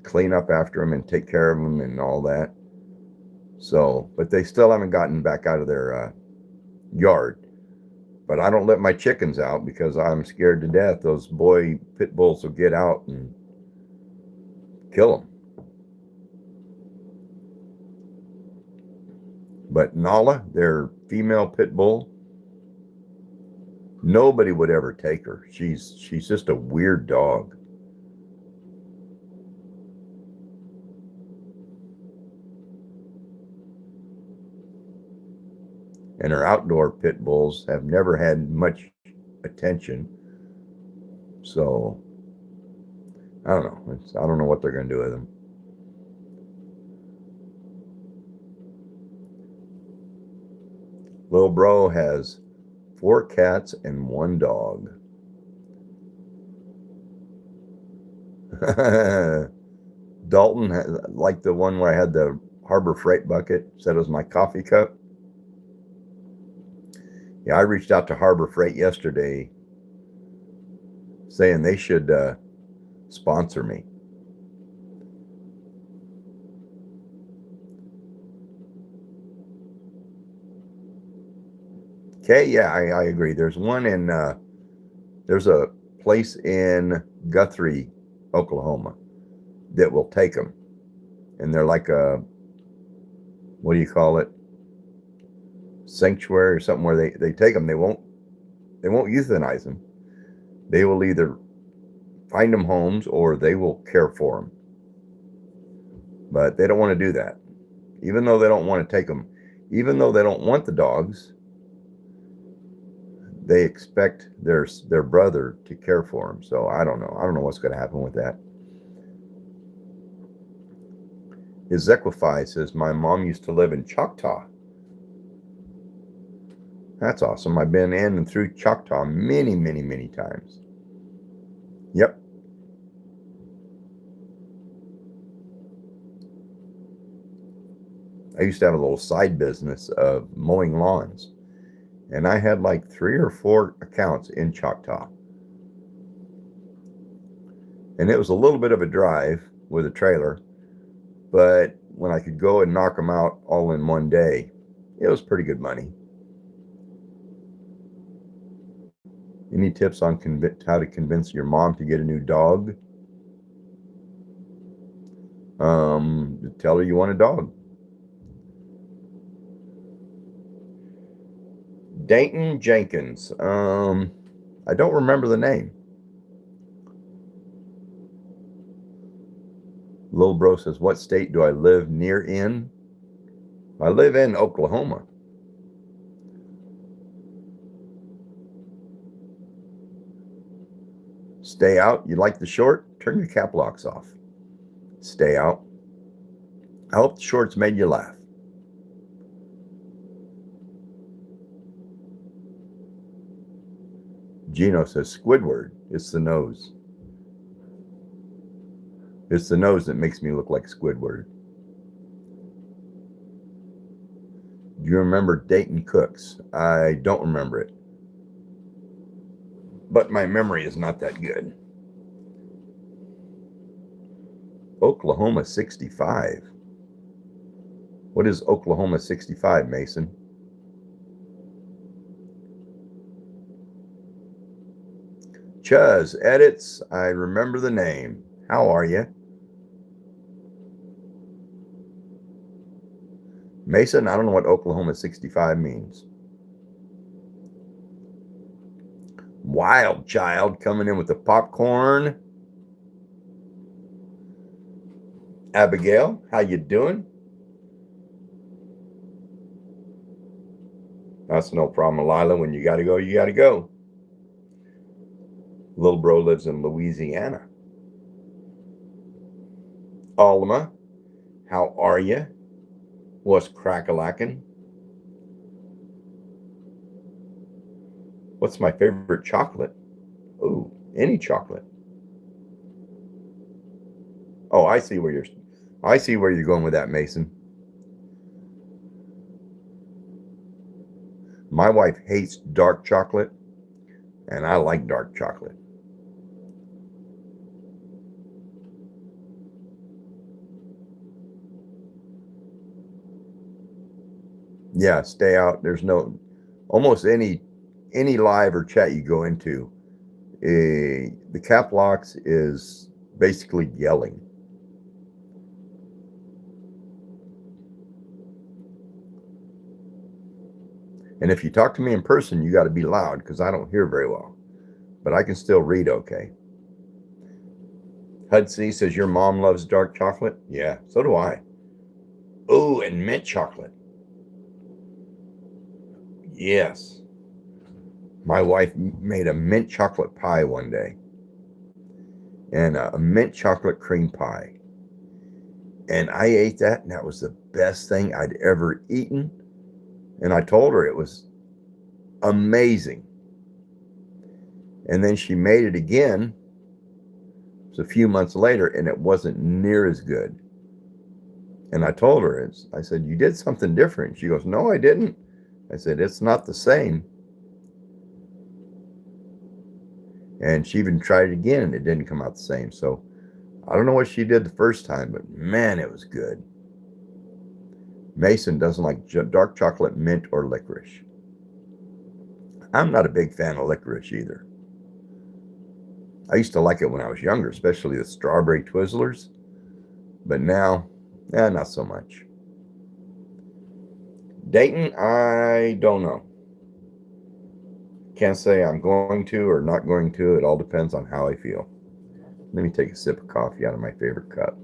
clean up after them and take care of them and all that. So, but they still haven't gotten back out of their yard. But I don't let my chickens out because I'm scared to death those boy pit bulls will get out and kill them. But Nala, their female pit bull, nobody would ever take her. She's just a weird dog. And her outdoor pit bulls have never had much attention. So I don't know. I don't know what they're going to do with them. Little bro has 4 cats and 1 dog. Dalton, like the one where I had the Harbor Freight bucket, said it was my coffee cup. Yeah, I reached out to Harbor Freight yesterday saying they should sponsor me. Okay, yeah, I agree. There's one in, there's a place in Guthrie, Oklahoma that will take them. And they're like a, what do you call it? Sanctuary or something where they take them. They won't euthanize them. They will either find them homes or they will care for them. But they don't want to do that. Even though they don't want to take them, even though they don't want the dogs, they expect their brother to care for them. So I don't know. I don't know what's going to happen with that. Ezequify says, my mom used to live in Choctaw. That's awesome. I've been in and through Choctaw many, many, many times. Yep. I used to have a little side business of mowing lawns. And I had like 3 or 4 accounts in Choctaw. And it was a little bit of a drive with a trailer. But when I could go and knock them out all in one day, it was pretty good money. Any tips on how to convince your mom to get a new dog? Tell her you want a dog. Dayton Jenkins. I don't remember the name. Lil Bro says, what state do I live near in? I live in Oklahoma. Stay out. You like the short? Turn your cap locks off. Stay out. I hope the shorts made you laugh. Gino says, Squidward. It's the nose. It's the nose that makes me look like Squidward. Do you remember Dayton Cooks? I don't remember it. But my memory is not that good. Oklahoma 65. What is Oklahoma 65, Mason? Chuz Edits. I remember the name. How are you? Mason, I don't know what Oklahoma 65 means. Wild Child coming in with the popcorn. Abigail, how you doing? That's no problem, Lila. When you got to go, you got to go. Little bro lives in Louisiana. Alma, how are you? What's crack-a-lackin'? What's my favorite chocolate? Oh, any chocolate. Oh, I see where you're going with that, Mason. My wife hates dark chocolate, and I like dark chocolate. Yeah, stay out. There's no, almost any any live or chat you go into, the cap locks is basically yelling. And if you talk to me in person, you got to be loud because I don't hear very well, but I can still read okay. Hudson says your mom loves dark chocolate. Yeah, so do I. Oh, and mint chocolate. Yes. My wife made a mint chocolate pie one day and a mint chocolate cream pie. And I ate that, and that was the best thing I'd ever eaten. And I told her it was amazing. And then she made it again. It was a few months later, and it wasn't near as good. And I told her, I said, you did something different. She goes, no, I didn't. I said, it's not the same. And she even tried it again, and it didn't come out the same. So I don't know what she did the first time, but man, it was good. Mason doesn't like dark chocolate, mint, or licorice. I'm not a big fan of licorice either. I used to like it when I was younger, especially the strawberry Twizzlers. But now, not so much. Dayton, I don't know. Can't say I'm going to or not going to. It all depends on how I feel. Let me take a sip of coffee out of my favorite cup.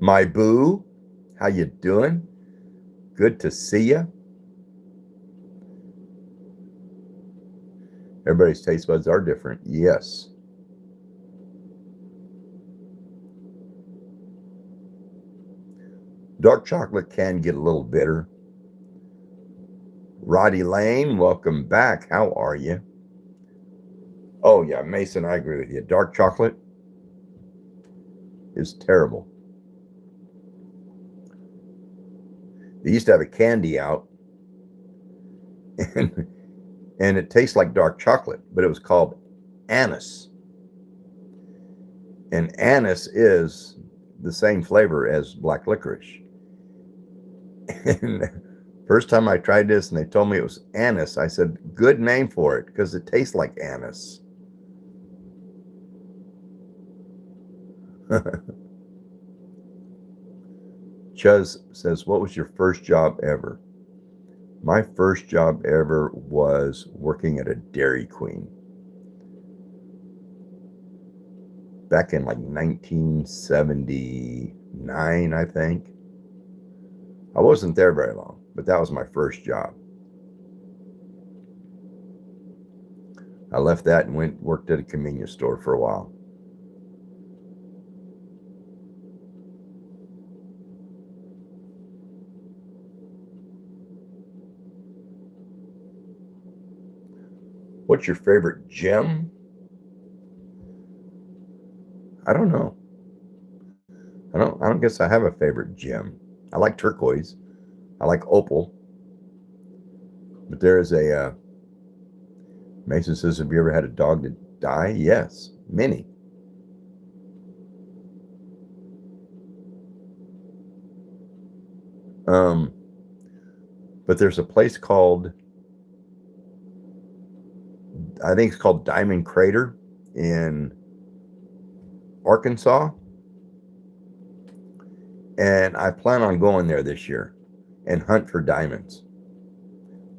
My boo, how you doing? Good to see you. Everybody's taste buds are different. Yes. Dark chocolate can get a little bitter. Roddy Lane, welcome back. How are you? Oh, yeah, Mason, I agree with you. Dark chocolate is terrible. They used to have a candy out, and it tastes like dark chocolate, but it was called anise. And anise is the same flavor as black licorice. And first time I tried this and they told me it was anise, I said, good name for it because it tastes like anise. Chuz says, what was your first job ever? My first job ever was working at a Dairy Queen. Back in like 1979, I think. I wasn't there very long, but that was my first job. I left that and worked at a convenience store for a while. What's your favorite gem? I don't know. I don't guess I have a favorite gem. I like turquoise. I like opal. But there is a Mason says, have you ever had a dog to die? Yes, many. But there's a place called, I think it's called Diamond Crater in Arkansas. And I plan on going there this year and hunt for diamonds.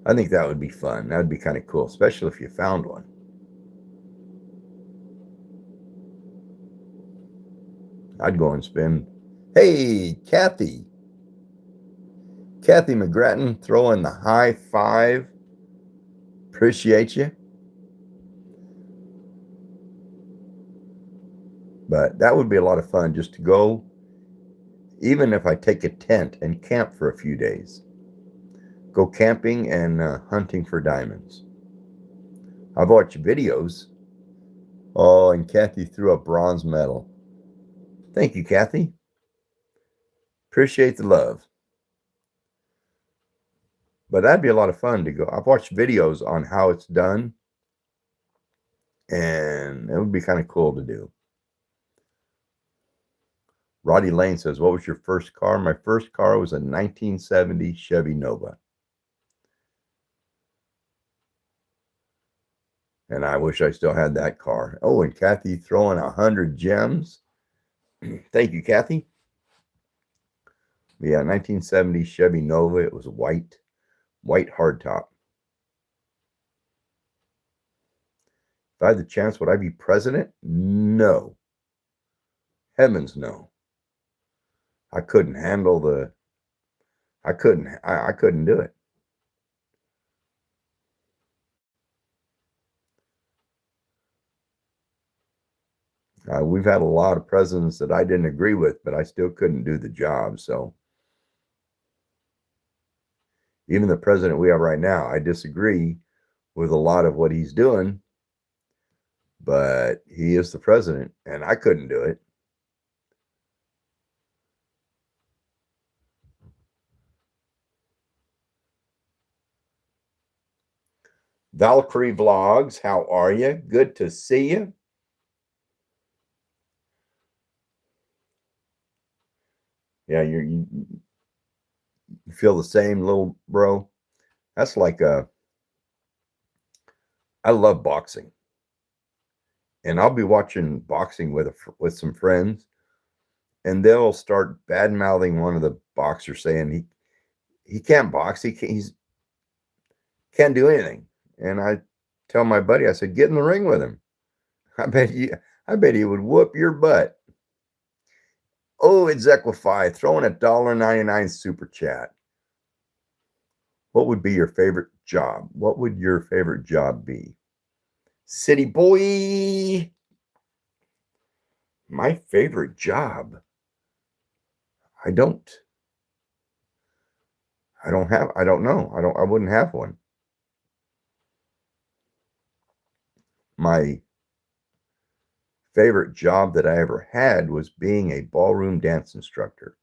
I think that would be fun. That would be kind of cool, especially if you found one. I'd go and spend. Hey, Kathy. Kathy McGrattan, throwing the high five. Appreciate you. But that would be a lot of fun just to go, even if I take a tent and camp for a few days. Go camping and hunting for diamonds. I've watched videos. Oh, and Kathy threw a bronze medal. Thank you, Kathy. Appreciate the love. But that'd be a lot of fun to go. I've watched videos on how it's done, and it would be kind of cool to do. Roddy Lane says, what was your first car? My first car was a 1970 Chevy Nova. And I wish I still had that car. Oh, and Kathy throwing 100 gems. Thank you, Kathy. Yeah, 1970 Chevy Nova. It was white hardtop. If I had the chance, would I be president? No. Heavens no. I couldn't handle the I couldn't do it. We've had a lot of presidents that I didn't agree with, but I still couldn't do the job. So even the president we have right now, I disagree with a lot of what he's doing, but he is the president and I couldn't do it. Valkyrie Vlogs, how are you? Good to see you. Yeah, you feel the same, little bro. That's like I love boxing, and I'll be watching boxing with some friends, and they'll start bad mouthing one of the boxers, saying he can't box, he's can't do anything. And I tell my buddy, I said, get in the ring with him. I bet he would whoop your butt. Oh, it's Equify throwing $1.99 super chat. What would be your favorite job? What would your favorite job be? City boy. My favorite job. I don't know. I wouldn't have one. My favorite job that I ever had was being a ballroom dance instructor.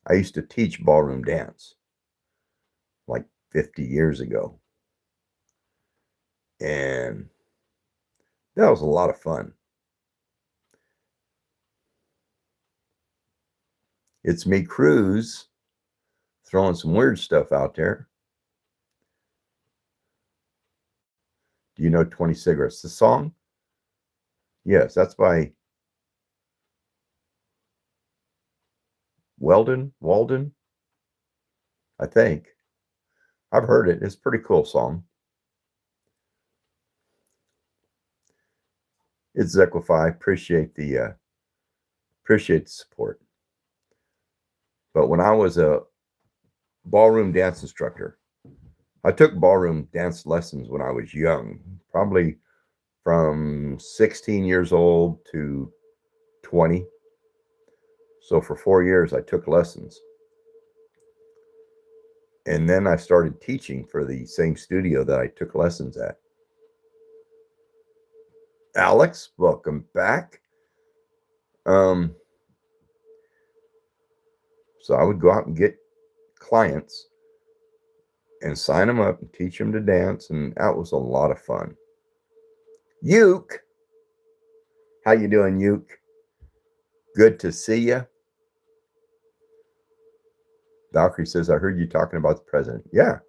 I used to teach ballroom dance like 50 years ago. And that was a lot of fun. It's me, Cruz, throwing some weird stuff out there. Do you know 20 Cigarettes? The song? Yes, that's by Walden, I think. I've heard it. It's a pretty cool song. It's Equify. Appreciate the support. But when I was a ballroom dance instructor, I took ballroom dance lessons when I was young, probably from 16 years old to 20. So for 4 years, I took lessons. And then I started teaching for the same studio that I took lessons at. Alex, welcome back. So I would go out and get clients and sign them up and teach them to dance, and that was a lot of fun. Uke, how you doing, Uke? Good to see you. Valkyrie says, I heard you talking about the president. Yeah.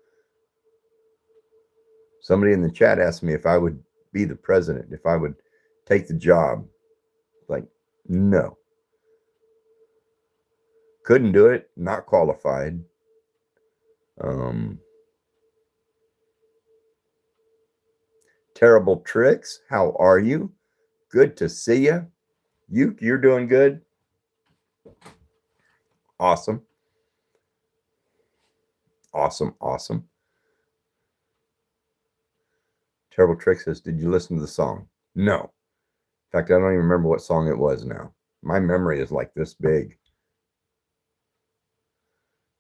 Somebody in the chat asked me if I would be the president, if I would take the job. Like, no. Couldn't do it, not qualified. Terrible Tricks, how are you? Good to see you. You're doing good. Awesome. Awesome. Terrible Trick says, did you listen to the song? No. In fact, I don't even remember what song it was now. My memory is like this big.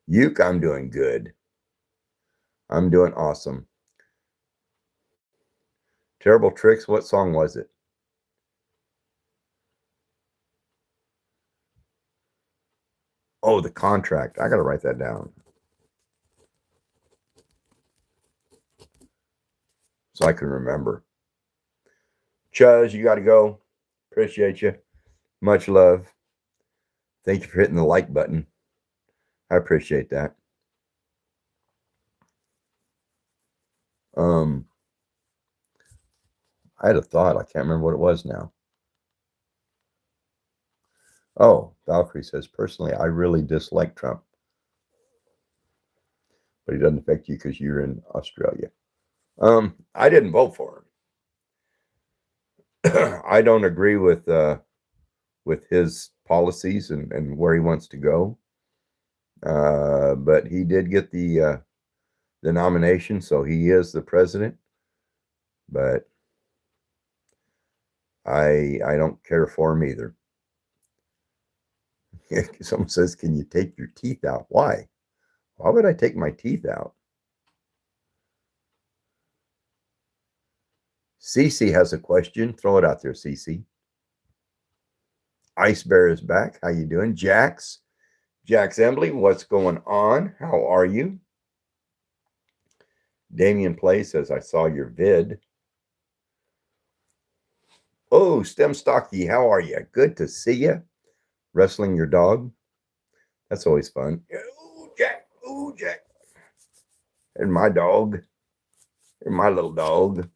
Uke, I'm doing good. I'm doing awesome. Terrible Tricks, what song was it? Oh, The Contract. I got to write that down so I can remember. Chuz, you got to go. Appreciate you. Much love. Thank you for hitting the like button. I appreciate that. I had a thought. I can't remember what it was now. Oh, Valkyrie says, personally, I really dislike Trump, but he doesn't affect you because you're in Australia. I didn't vote for him. I don't agree with his policies and where he wants to go. But he did get the nomination, so he is the president. But I don't care for him either. Someone says, "Can you take your teeth out?" Why? Why would I take my teeth out? Cece has a question. Throw it out there, Cece. Ice Bear is back. How you doing? Jax Embley, what's going on? How are you? Damien Play says, I saw your vid. Oh, Stem Stocky, how are you? Good to see you. Wrestling your dog. That's always fun. Ooh, Jack. Ooh, Jack. And my dog. And my little dog.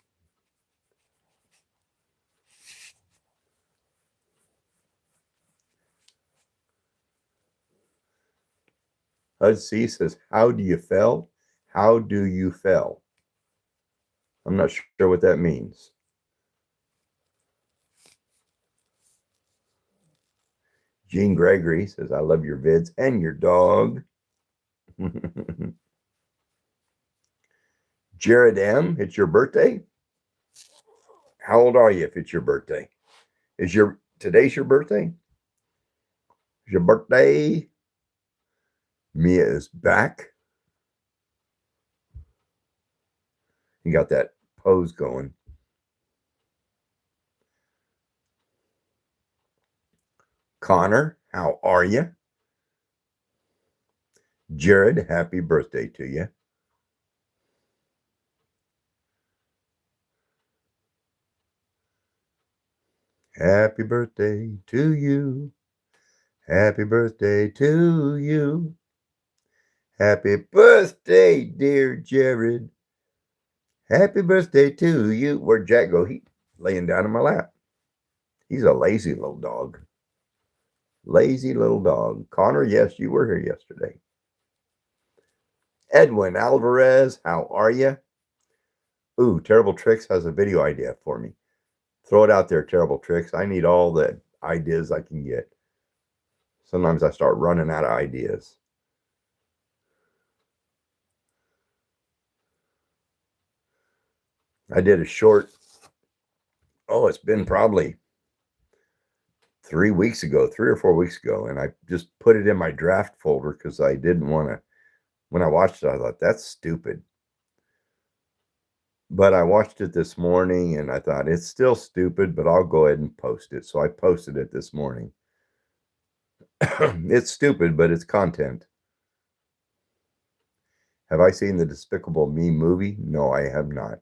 Hud C says, how do you fell? How do you fell? I'm not sure what that means. Gene Gregory says, I love your vids and your dog. Jared M., it's your birthday? How old are you if it's your birthday? Today's your birthday? It's your birthday? Mia is back. You got that pose going. Connor, how are you? Jared, happy birthday to you. Happy birthday to you. Happy birthday to you. Happy birthday, dear Jared. Happy birthday to you. Where'd Jack go? He laying down in my lap. He's a lazy little dog. Lazy little dog. Connor, yes, you were here yesterday. Edwin Alvarez, how are you? Ooh, Terrible Tricks has a video idea for me. Throw it out there, Terrible Tricks. I need all the ideas I can get. Sometimes I start running out of ideas. I did a short, it's been probably 3 weeks ago, 3 or 4 weeks ago, and I just put it in my draft folder because I didn't want to. When I watched it, I thought, that's stupid. But I watched it this morning and I thought, it's still stupid, but I'll go ahead and post it. So I posted it this morning. It's stupid, but it's content. Have I seen the Despicable Me movie? No, I have not.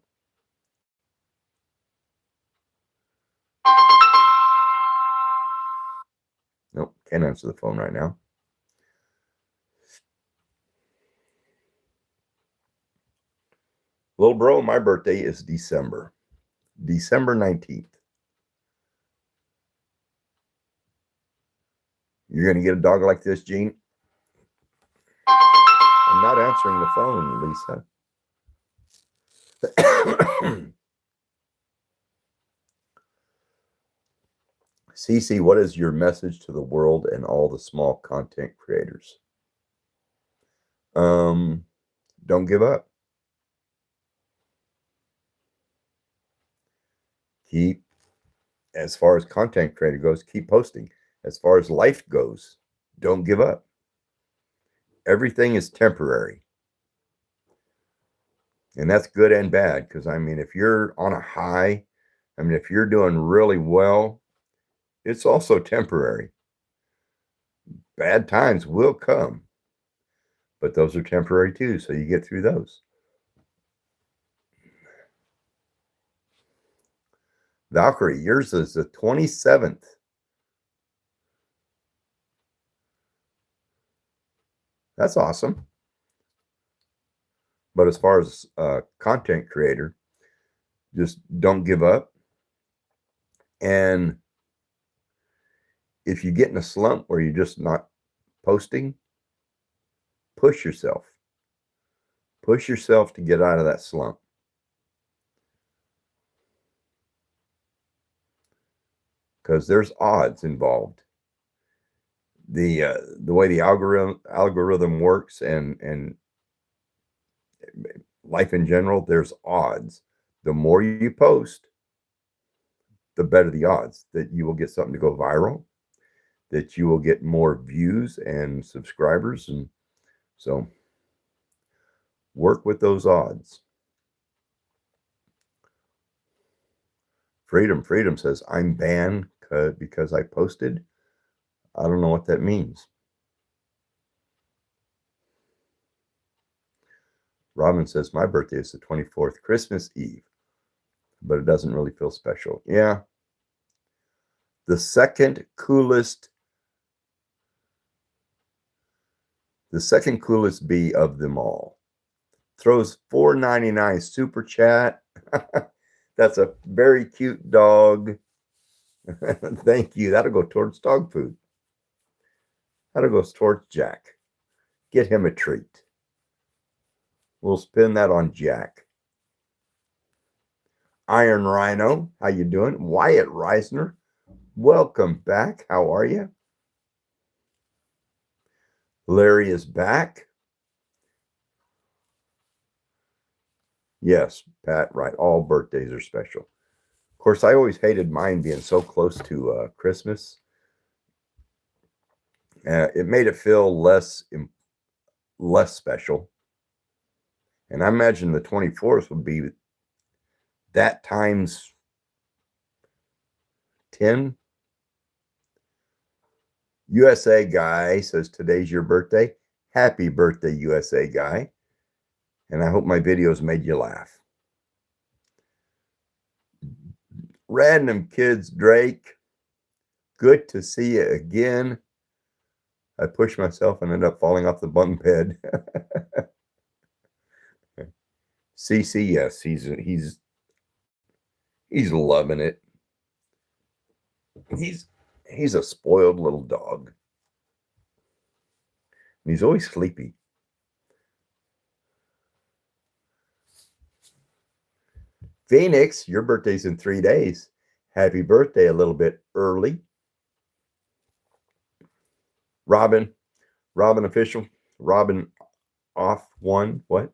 Nope, can't answer the phone right now. Little bro, my birthday is December 19th. You're going to get a dog like this, Gene? I'm not answering the phone, Lisa. Cece, what is your message to the world and all the small content creators? Don't give up. Keep, as far as content creator goes, keep posting. As far as life goes, don't give up. Everything is temporary. And that's good and bad. Because, I mean, if you're on a high, if you're doing really well, it's also temporary. Bad times will come, but those are temporary too. So you get through those. Valkyrie, yours is the 27th. That's awesome. But as far as content creator, just don't give up. And if you get in a slump where you're just not posting, push yourself. Push yourself to get out of that slump. Because there's odds involved. The way the algorithm works and life in general, there's odds. The more you post, the better the odds that you will get something to go viral, that you will get more views and subscribers. And so work with those odds. Freedom says, I'm banned because I posted. I don't know what that means. Robin says, my birthday is the 24th, Christmas Eve, but it doesn't really feel special. Yeah. The second coolest bee of them all throws $4.99 super chat. That's a very cute dog. Thank you. That'll go towards dog food. That'll go towards Jack. Get him a treat. We'll spin that on Jack. Iron Rhino, how you doing? Wyatt Reisner, welcome back. How are you? Larry is back. Yes, Pat, right. All birthdays are special. Of course, I always hated mine being so close to Christmas. It made it feel less special. And I imagine the 24th would be that times 10. USA Guy says, today's your birthday. Happy birthday, USA Guy. And I hope my videos made you laugh. Random Kids Drake, good to see you again. I pushed myself and ended up falling off the bunk bed. CC, yes, he's loving it. He's a spoiled little dog. He's always sleepy. Phoenix, your birthday's in 3 days. Happy birthday a little bit early. Robin official. Robin off one. What?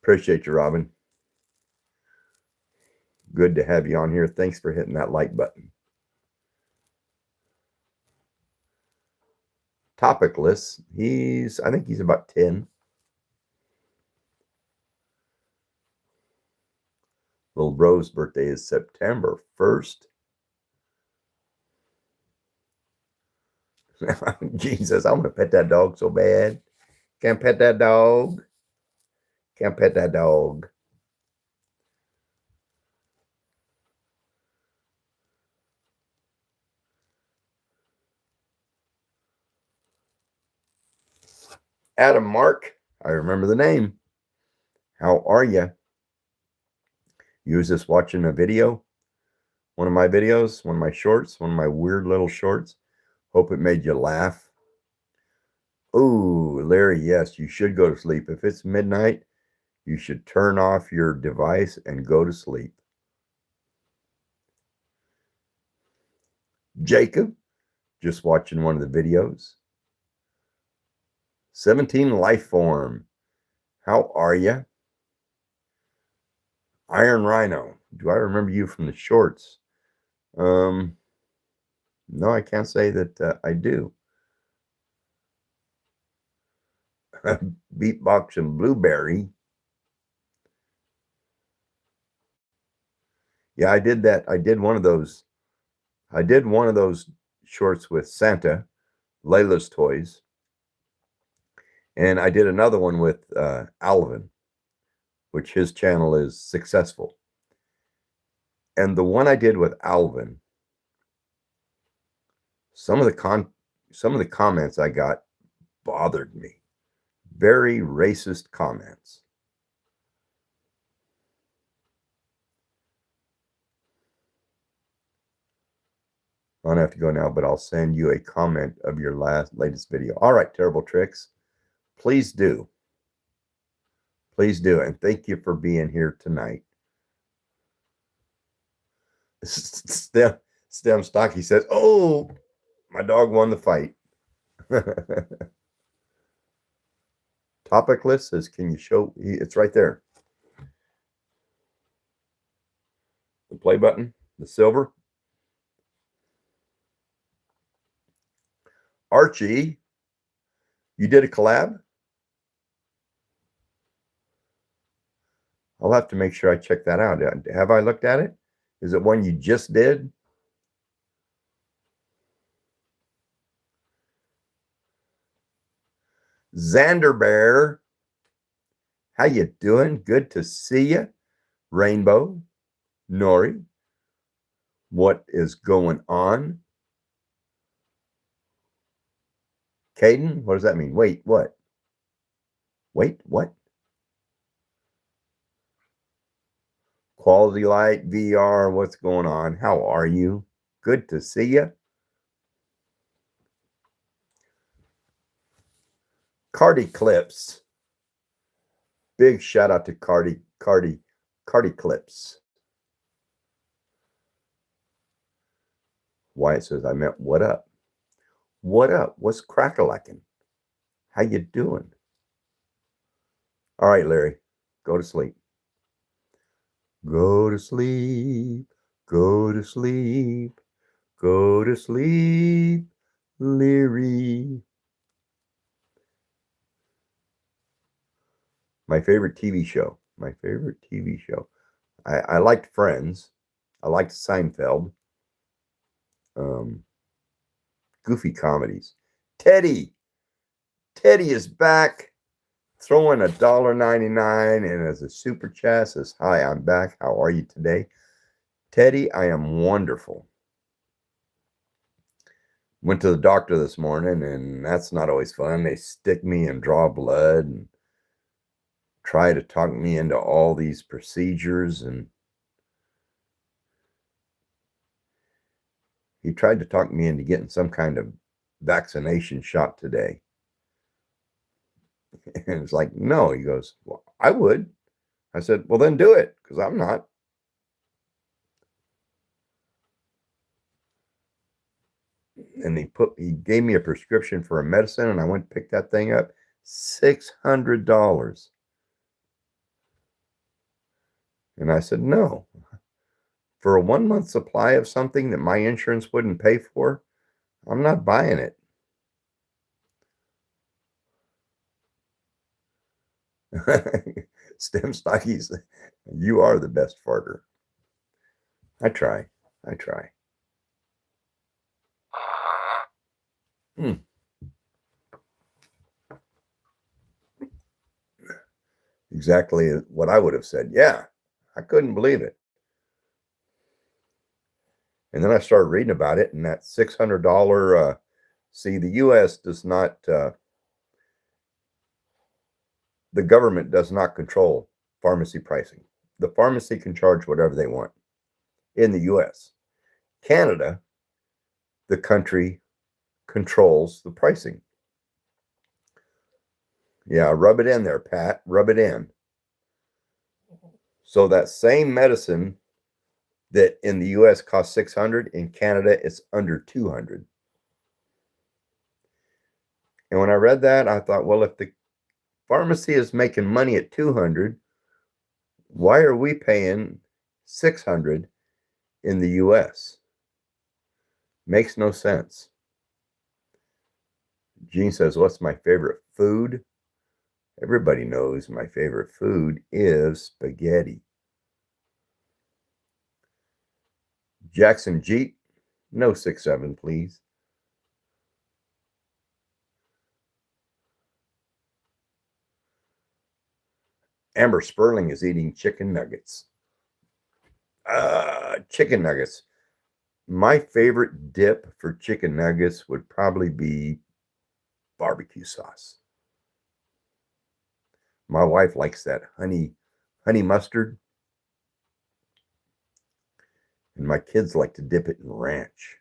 Appreciate you, Robin. Good to have you on here. Thanks for hitting that like button. Topicless. I think he's about 10. Little Rose's birthday is September 1st. Jesus, I want to pet that dog so bad. Can't pet that dog. Can't pet that dog. Adam Mark, I remember the name. How are you? You was just watching a video, one of my videos, one of my shorts, one of my weird little shorts. Hope it made you laugh. Oh, Larry, yes, you should go to sleep. If it's midnight, you should turn off your device and go to sleep. Jacob, just watching one of the videos. 17 Lifeform, how are you? Iron Rhino, do I remember you from the shorts? No, I can't say that I do. Beatbox and Blueberry. Yeah, I did that. I did one of those shorts with Santa, Layla's Toys. And I did another one with Alvin, which his channel is Successful. And the one I did with Alvin, some of the comments I got bothered me. Very racist comments. I don't have to go now, but I'll send you a comment of your latest video. All right, Terrible Tricks. Please do. Please do. And thank you for being here tonight. Stem Stocky says, oh, my dog won the fight. Topic list says, can you show? It's right there. The play button, the silver. Archie, you did a collab? I'll have to make sure I check that out. Have I looked at it? Is it one you just did? Xander Bear, how you doing? Good to see you. Rainbow, Nori, what is going on? Caden, what does that mean? Wait, what? Wait, what? Quality Light, VR, what's going on? How are you? Good to see you. Cardi Clips. Big shout out to Cardi Clips. Wyatt says, I meant, what up? What up? What's crack-a-lacking? How you doing? All right, Larry, go to sleep. Go to sleep. Go to sleep. Go to sleep, Larry. My favorite TV show. My favorite TV show. I liked Friends. I liked Seinfeld. Goofy comedies. Teddy is back, throwing $1.99 and as a super chat says, hi, I'm back. How are you today? Teddy, I am wonderful. Went to the doctor this morning, and that's not always fun. They stick me and draw blood and try to talk me into all these procedures, and he tried to talk me into getting some kind of vaccination shot today. And it's like, no. He goes, well, I would. I said, well, then do it, because I'm not. And he gave me a prescription for a medicine, and I went to pick that thing up. $600. And I said, no. For a 1 month supply of something that my insurance wouldn't pay for, I'm not buying it. Stem Stockies, you are the best farter. I try. Exactly what I would have said. Yeah, I couldn't believe it. And then I started reading about it, and that $600, see, the U.S. does not, the government does not control pharmacy pricing. The pharmacy can charge whatever they want in the U.S. Canada, the country, controls the pricing. Yeah, rub it in there, Pat. Rub it in. So that same medicine that in the US costs $600, in Canada it's under $200. And when I read that, I thought, well, if the pharmacy is making money at $200, why are we paying $600 in the US? Makes no sense. Gene says, what's my favorite food? Everybody knows my favorite food is spaghetti. Jackson Jeep, no 6-7, please. Amber Sperling is eating chicken nuggets. Chicken nuggets. My favorite dip for chicken nuggets would probably be barbecue sauce. My wife likes that honey mustard, and my kids like to dip it in ranch.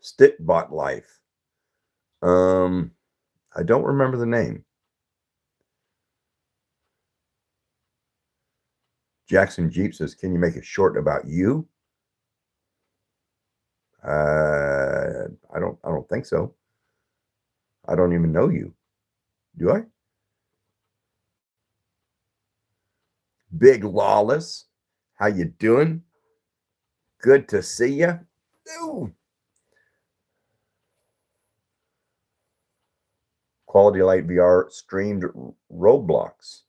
Stickbot Life. I don't remember the name. Jackson Jeep says, "Can you make a short about you?" I don't think so. I don't even know you. Do I? Big Lawless, how you doing? Good to see you. Ooh. Quality Light VR streamed Roblox.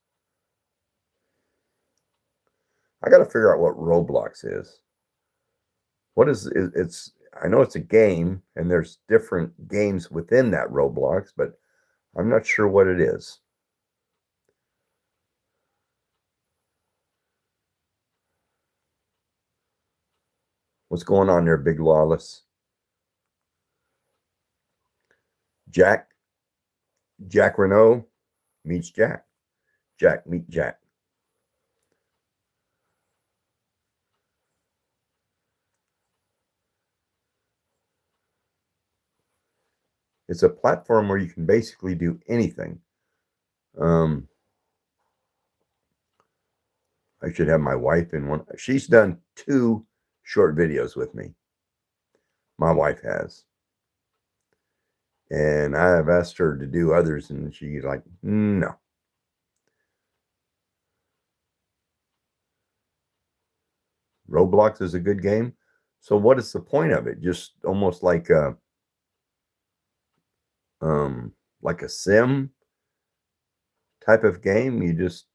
I got to figure out what Roblox is. What is it? It's I know it's a game, and there's different games within that Roblox, but I'm not sure what it is. What's going on there, Big Lawless? Jack Renault meets Jack. Jack meet Jack. It's a platform where you can basically do anything. I should have my wife in one. She's done 2 short videos with me. My wife has. And I have asked her to do others, and she's like, no. Roblox is a good game. So what is the point of it? Just almost like a sim type of game. You just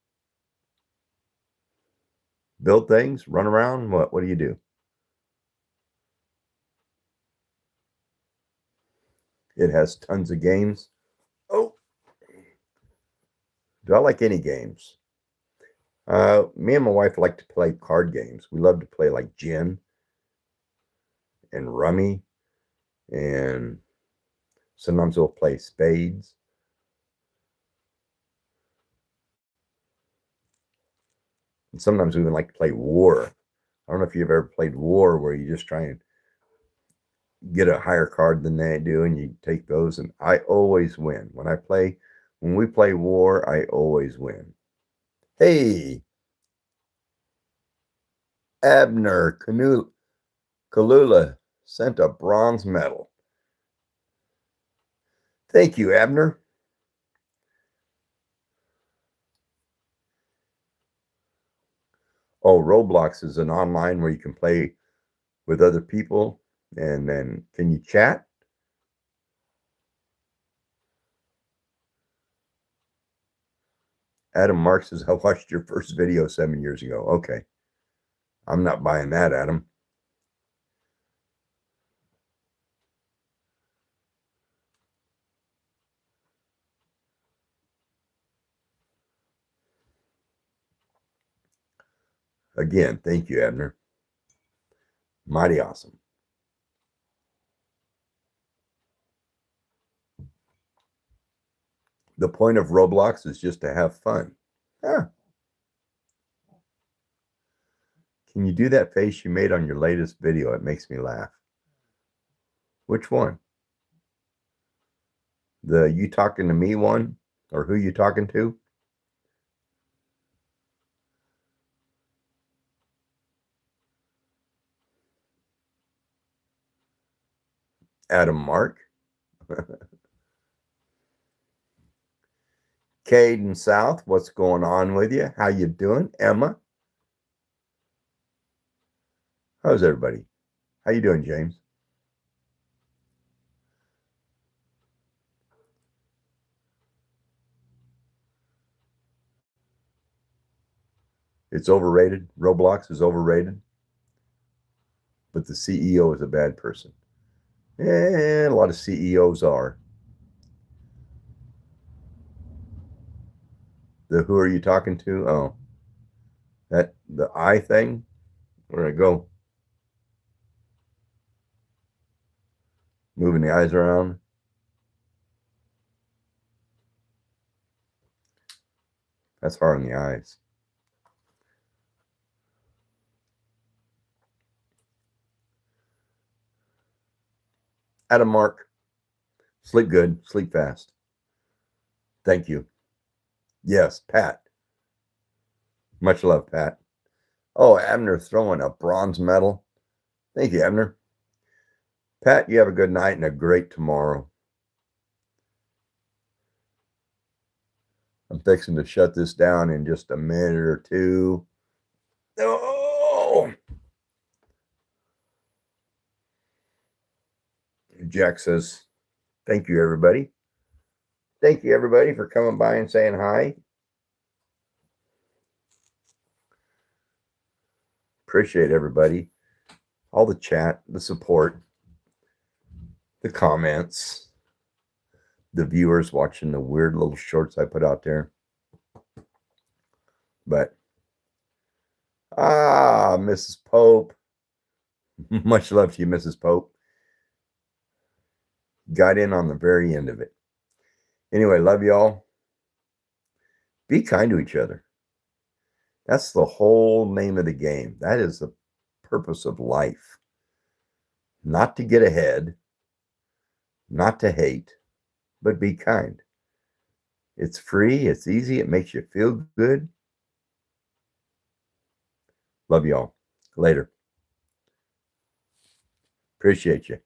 build things, run around. What do you do? It has tons of games. Oh, do I like any games? Me and my wife like to play card games. We love to play like gin and rummy, and sometimes we'll play spades. And sometimes we even like to play war. I don't know if you've ever played war, where you just try and get a higher card than they do, and you take those. And I always win when we play war. I always win. Hey, Abner Kalula sent a bronze medal. Thank you, Abner. Oh, Roblox is an online where you can play with other people, and then can you chat? Adam Mark says, I watched your first video 7 years ago. Okay. I'm not buying that, Adam. Again, thank you, Abner. Mighty awesome. The point of Roblox is just to have fun. Huh. Can you do that face you made on your latest video? It makes me laugh. Which one? The you talking to me one? Or who you talking to? Adam Mark? Caden South, what's going on with you? How you doing? Emma? How's everybody? How you doing, James? It's overrated. Roblox is overrated. But the CEO is a bad person. And a lot of CEOs are. The who are you talking to? Oh, that the I thing. Where'd I go? Moving the eyes around. That's hard on the eyes. Adam Mark, sleep good, sleep fast. Thank you. Yes, Pat. Much love, Pat. Oh, Abner throwing a bronze medal. Thank you, Abner. Pat, you have a good night and a great tomorrow. I'm fixing to shut this down in just a minute or two. Oh! Jack says, thank you, everybody. Thank you, everybody, for coming by and saying hi. Appreciate everybody. All the chat, the support, the comments, the viewers watching the weird little shorts I put out there. But, Mrs. Pope. Much love to you, Mrs. Pope. Got in on the very end of it. Anyway, love y'all. Be kind to each other. That's the whole name of the game. That is the purpose of life. Not to get ahead, not to hate, but be kind. It's free, it's easy, it makes you feel good. Love y'all. Later. Appreciate you.